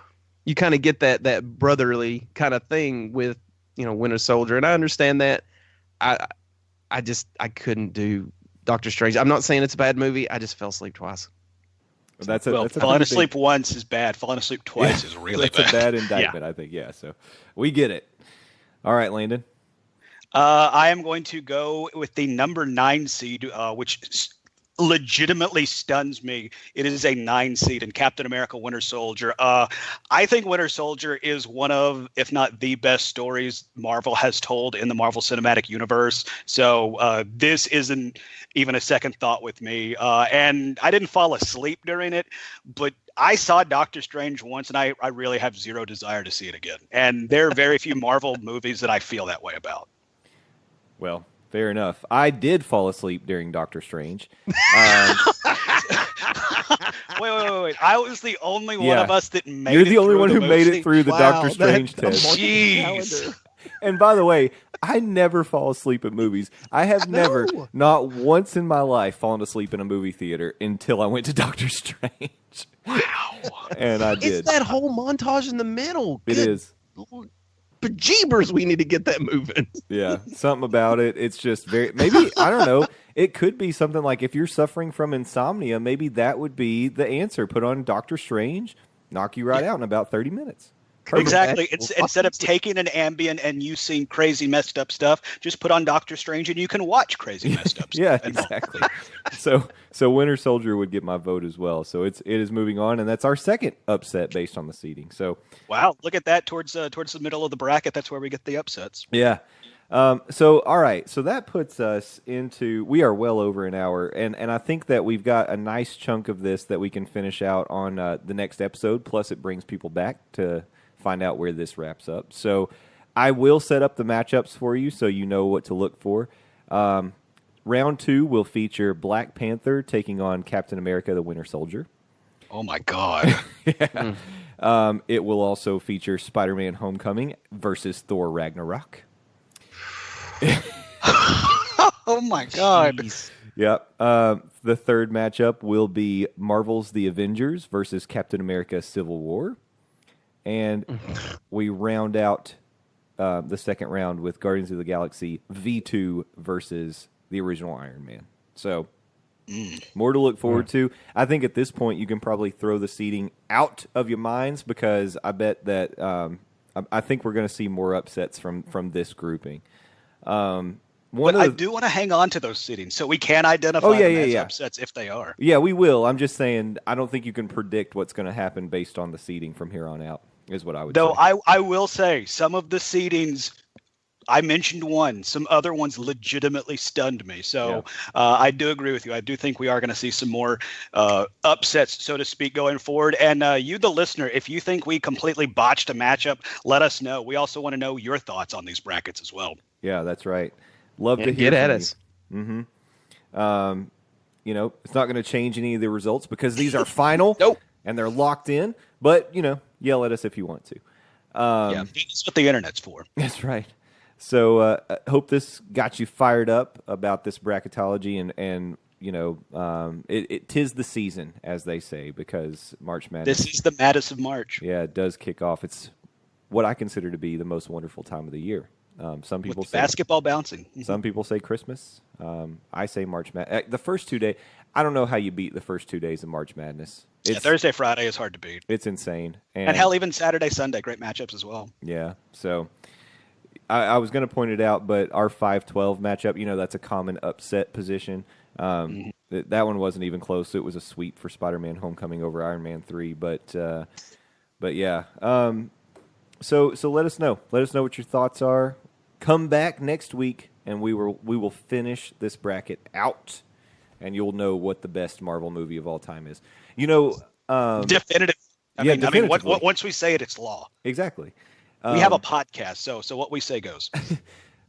Speaker 2: you kind of get that brotherly kind of thing with, Winter Soldier. And I understand that. I couldn't do Doctor Strange. I'm not saying it's a bad movie. I just fell asleep twice.
Speaker 3: Falling asleep once is bad. Falling asleep twice is really bad.
Speaker 1: That's a bad indictment, I think. Yeah, so we get it. All right, Landon.
Speaker 3: I am going to go with the number 9 seed, which legitimately stuns me. It is a 9 seed in Captain America Winter Soldier. I think Winter Soldier is one of, if not the best stories Marvel has told in the Marvel Cinematic Universe. So this isn't even a second thought with me. And I didn't fall asleep during it, but I saw Doctor Strange once, and I really have zero desire to see it again. And there are very few Marvel movies that I feel that way about.
Speaker 1: Well, fair enough. I did fall asleep during Doctor Strange.
Speaker 3: Wait. I was the only one of us that made it.
Speaker 1: You're the only
Speaker 3: through
Speaker 1: one who made it through the Doctor
Speaker 2: Wow,
Speaker 1: Strange test.
Speaker 3: Jeez.
Speaker 1: And by the way, I never fall asleep at movies. I have never, not once in my life, fallen asleep in a movie theater until I went to Doctor Strange.
Speaker 3: Wow.
Speaker 1: And I did.
Speaker 2: It's that whole montage in the middle.
Speaker 1: It is.
Speaker 2: Bejeebers, we need to get that moving.
Speaker 1: Yeah, something about it. It's just maybe, I don't know. It could be something like if you're suffering from insomnia, maybe that would be the answer. Put on Doctor Strange, knock you right out in about 30 minutes.
Speaker 3: Exactly.
Speaker 2: Actual
Speaker 3: It's instead of
Speaker 2: violence.
Speaker 3: taking an Ambien and you seeing crazy messed up stuff, just put on Doctor Strange and you can watch crazy messed up
Speaker 1: Yeah,
Speaker 3: stuff. And
Speaker 1: exactly. So Winter Soldier would get my vote as well. So it is moving on, and that's our second upset based on the seeding. So
Speaker 3: wow, look at that towards the middle of the bracket. That's where we get the upsets.
Speaker 1: yeah. So all right. So that puts us into, we are well over an hour, and I think that we've got a nice chunk of this that we can finish out on the next episode. Plus, it brings people back to find out where this wraps up. So I will set up the matchups for you so you know what to look for. Round 2 will feature Black Panther taking on Captain America: The Winter Soldier.
Speaker 3: Oh my God.
Speaker 1: It will also feature Spider-Man: Homecoming versus Thor: Ragnarok.
Speaker 3: Oh my God.
Speaker 2: Jeez.
Speaker 1: Yep. The third matchup will be Marvel's The Avengers versus Captain America: Civil War. And we round out the second round with Guardians of the Galaxy V2 versus the original Iron Man. So more to look forward to. I think at this point you can probably throw the seeding out of your minds, because I bet that I think we're going to see more upsets from this grouping.
Speaker 3: But I do want to hang on to those seedings so we can identify the upsets if they are.
Speaker 1: Yeah, we will. I'm just saying, I don't think you can predict what's going to happen based on the seeding from here on out, is what I would
Speaker 3: Though
Speaker 1: say.
Speaker 3: I will say, some of the seedings, I mentioned one, some other ones legitimately stunned me. So I do agree with you. I do think we are going to see some more upsets, so to speak, going forward. And you, the listener, if you think we completely botched a matchup, let us know. We also want to know your thoughts on these brackets as well.
Speaker 1: Yeah, that's right. Love to hear
Speaker 2: Get at
Speaker 1: from
Speaker 2: us.
Speaker 1: you. You know, it's not going to change any of the results because these are final.
Speaker 2: Nope.
Speaker 1: And they're locked in. But, you know, yell at us if you want to.
Speaker 3: That's what the internet's for.
Speaker 1: That's right. So hope this got you fired up about this bracketology, and you know, it tis the season, as they say, because March Madness.
Speaker 3: This is the Maddest of March.
Speaker 1: Yeah, it does kick off. It's what I consider to be the most wonderful time of the year. Some people
Speaker 3: With
Speaker 1: say
Speaker 3: basketball bouncing.
Speaker 1: Some people say Christmas. I say March Madness. The first 2 days, I don't know how you beat the first 2 days of March Madness. It's,
Speaker 3: Thursday, Friday is hard to beat.
Speaker 1: It's insane.
Speaker 3: And hell, even Saturday, Sunday, great matchups as well.
Speaker 1: Yeah, so I was going to point it out, but our 5-12 matchup, you know, that's a common upset position. That one wasn't even close. It was a sweep for Spider-Man: Homecoming over Iron Man 3. But yeah. So let us know. Let us know what your thoughts are. Come back next week, and we will finish this bracket out, and you'll know what the best Marvel movie of all time is. You know,
Speaker 3: Definitive. I mean,
Speaker 1: definitively.
Speaker 3: once we say it, it's law.
Speaker 1: Exactly.
Speaker 3: We have a podcast, so what we say goes.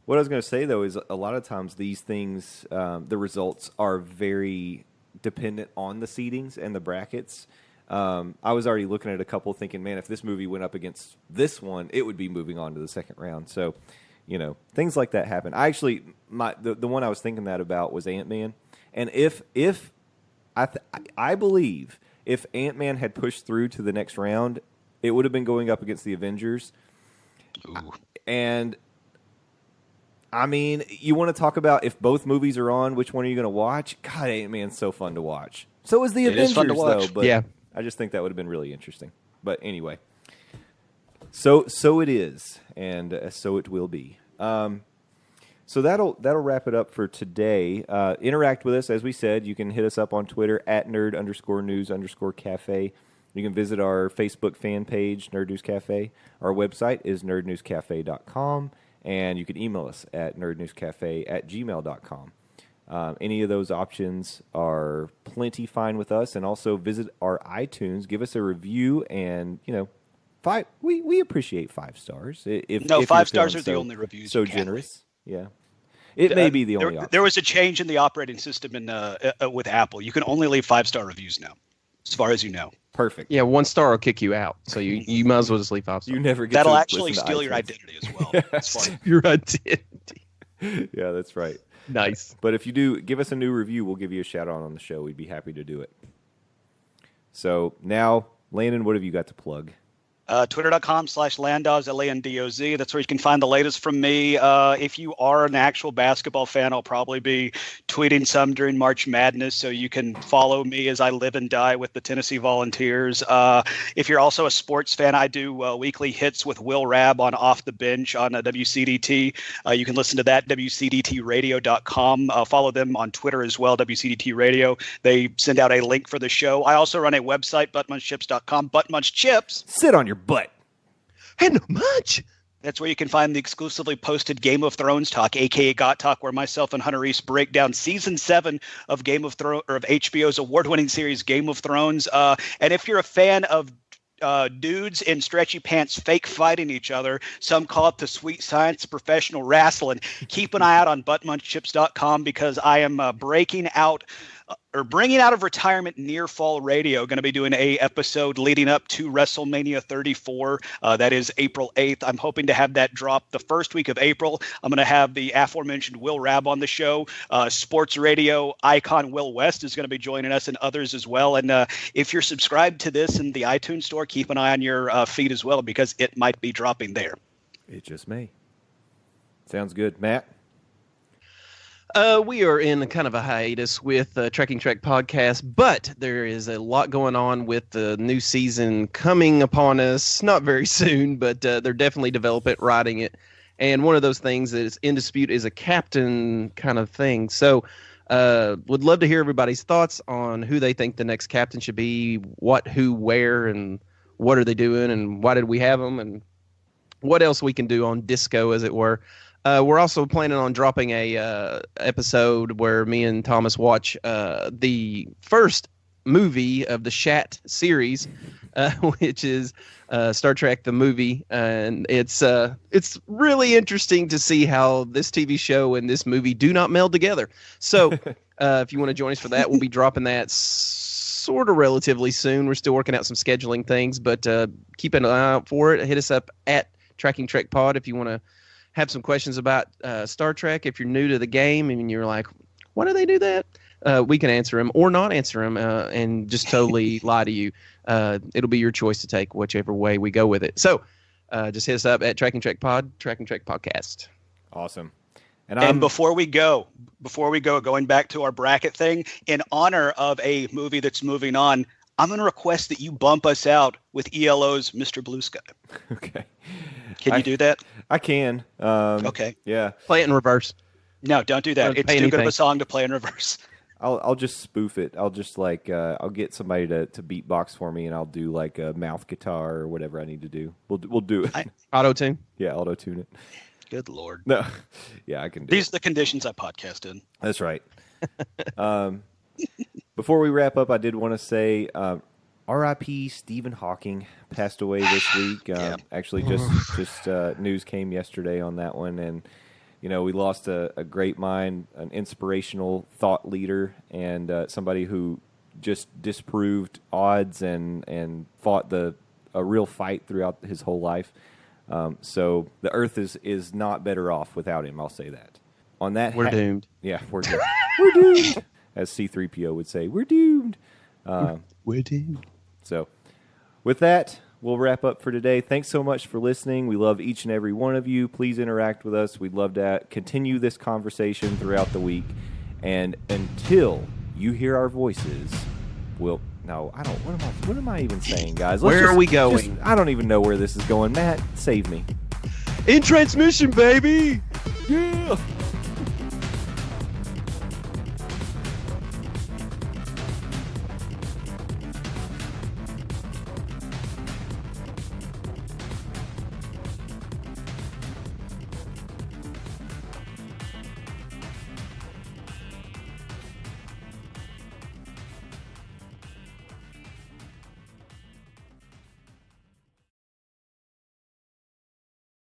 Speaker 1: What I was going to say, though, is a lot of times these things, the results are very dependent on the seedings and the brackets. I was already looking at a couple thinking, man, if this movie went up against this one, it would be moving on to the second round. So, you know, things like that happen. I actually, the one I was thinking that about was Ant-Man. And if I believe if Ant-Man had pushed through to the next round, it would have been going up against the Avengers.
Speaker 3: Ooh.
Speaker 1: And I mean, you want to talk about if both movies are on, which one are you going to watch? God, Ant-Man's so fun to watch. So is the
Speaker 3: It is
Speaker 1: Avengers,
Speaker 3: fun to watch.
Speaker 1: though. But
Speaker 2: Yeah.
Speaker 1: I just think that would have been really interesting. But anyway, so it is, and so it will be. So that'll wrap it up for today. Interact with us, as we said. You can hit us up on Twitter at nerd_news_cafe. You can visit our Facebook fan page, Nerd News Cafe. Our website is nerdnewscafe.com, and you can email us at nerdnewscafe@gmail.com. Any of those options are plenty fine with us, and also visit our iTunes. Give us a review, and you know, we appreciate 5 stars. If
Speaker 3: 5 stars
Speaker 1: feeling
Speaker 3: are the only reviews.
Speaker 1: so
Speaker 3: you can
Speaker 1: generous. Yeah, it may be the only option.
Speaker 3: There was a change in the operating system with Apple. You can only leave 5-star reviews now, as far as you know.
Speaker 1: Perfect.
Speaker 2: Yeah, 1 star will kick you out. So you might as well just leave 5 stars.
Speaker 1: You never get
Speaker 3: That'll
Speaker 1: to
Speaker 3: actually
Speaker 1: listen to
Speaker 3: steal your
Speaker 1: iTunes.
Speaker 3: identity as well. That's funny.
Speaker 2: Your identity.
Speaker 1: Yeah, that's right.
Speaker 2: Nice.
Speaker 1: But if you do give us a new review, we'll give you a shout out on the show. We'd be happy to do it. So now, Landon, what have you got to plug?
Speaker 3: Twitter.com/Landoz, LANDOZ. That's where you can find the latest from me. If you are an actual basketball fan, I'll probably be tweeting some during March Madness, so you can follow me as I live and die with the Tennessee Volunteers. If you're also a sports fan, I do weekly hits with Will Rabb on Off the Bench on WCDT. You can listen to that, WCDTradio.com. Follow them on Twitter as well, WCDT Radio. They send out a link for the show. I also run a website, buttmunchchips.com. Buttmunch Chips.
Speaker 1: Sit on your butt.
Speaker 2: And much.
Speaker 3: That's where you can find the exclusively posted Game of Thrones talk, aka Got Talk, where myself and Hunter Reese break down season 7 of of HBO's award-winning series Game of Thrones. And if you're a fan of dudes in stretchy pants fake fighting each other, some call it the sweet science of professional wrestling, keep an eye out on buttmunchchips.com, because I am bringing out of retirement Near Fall Radio. Going to be doing a episode leading up to WrestleMania 34. That is April 8th. I'm hoping to have that drop the first week of April. I'm going to have the aforementioned Will Rabb on the show. Sports radio icon Will West is going to be joining us, and others as well. And if you're subscribed to this in the iTunes store, keep an eye on your feed as well, because it might be dropping there.
Speaker 1: It just may. Sounds good. Matt?
Speaker 2: We are in kind of a hiatus with Trekking Trek podcast, but there is a lot going on with the new season coming upon us. Not very soon, but they're definitely writing it. And one of those things that is in dispute is a captain kind of thing. So would love to hear everybody's thoughts on who they think the next captain should be, what, who, where, and what are they doing, and why did we have them, and what else we can do on Disco, as it were. We're also planning on dropping a episode where me and Thomas watch the first movie of the Shat series, which is Star Trek the movie, and it's really interesting to see how this TV show and this movie do not meld together. So if you want to join us for that, we'll be dropping that sort of relatively soon. We're still working out some scheduling things, but keep an eye out for it. Hit us up at Tracking Trek Pod if you want to have some questions about Star Trek. If you're new to the game and you're like, why do they do that? We can answer them or not answer them and just totally lie to you. It'll be your choice to take whichever way we go with it. So just hit us up at Tracking Trek Pod, Tracking Trek Podcast.
Speaker 1: Awesome.
Speaker 3: And before we go, going back to our bracket thing, in honor of a movie that's moving on, I'm going to request that you bump us out with ELO's Mr. Blue Sky.
Speaker 1: Okay.
Speaker 3: Can you do that?
Speaker 1: I can.
Speaker 3: Okay.
Speaker 1: Yeah.
Speaker 2: Play it in reverse.
Speaker 3: No, don't do that. It's too good of a song to play in reverse.
Speaker 1: I'll just spoof it. I'll just I'll get somebody to beatbox for me, and I'll do like a mouth guitar or whatever I need to do. We'll do it.
Speaker 2: Auto-tune?
Speaker 1: Yeah, auto-tune it.
Speaker 3: Good Lord.
Speaker 1: No. Yeah, I can do
Speaker 3: These are the conditions I podcast in.
Speaker 1: That's right. Before we wrap up, I did want to say R.I.P. Stephen Hawking passed away this week. Actually, just news came yesterday on that one, and we lost a great mind, an inspirational thought leader, and somebody who just disproved odds and fought a real fight throughout his whole life. So the Earth is not better off without him. I'll say that. On that,
Speaker 2: we're doomed.
Speaker 1: Yeah, we're doomed. We're doomed. As C-3PO would say, we're doomed.
Speaker 2: We're doomed.
Speaker 1: So, with that, we'll wrap up for today. Thanks so much for listening. We love each and every one of you. Please interact with us. We'd love to continue this conversation throughout the week. And until you hear our voices, no, I don't. What am I even saying, guys?
Speaker 2: Where are we going?
Speaker 1: I don't even know where this is going. Matt, save me.
Speaker 2: In transmission, baby.
Speaker 1: Yeah.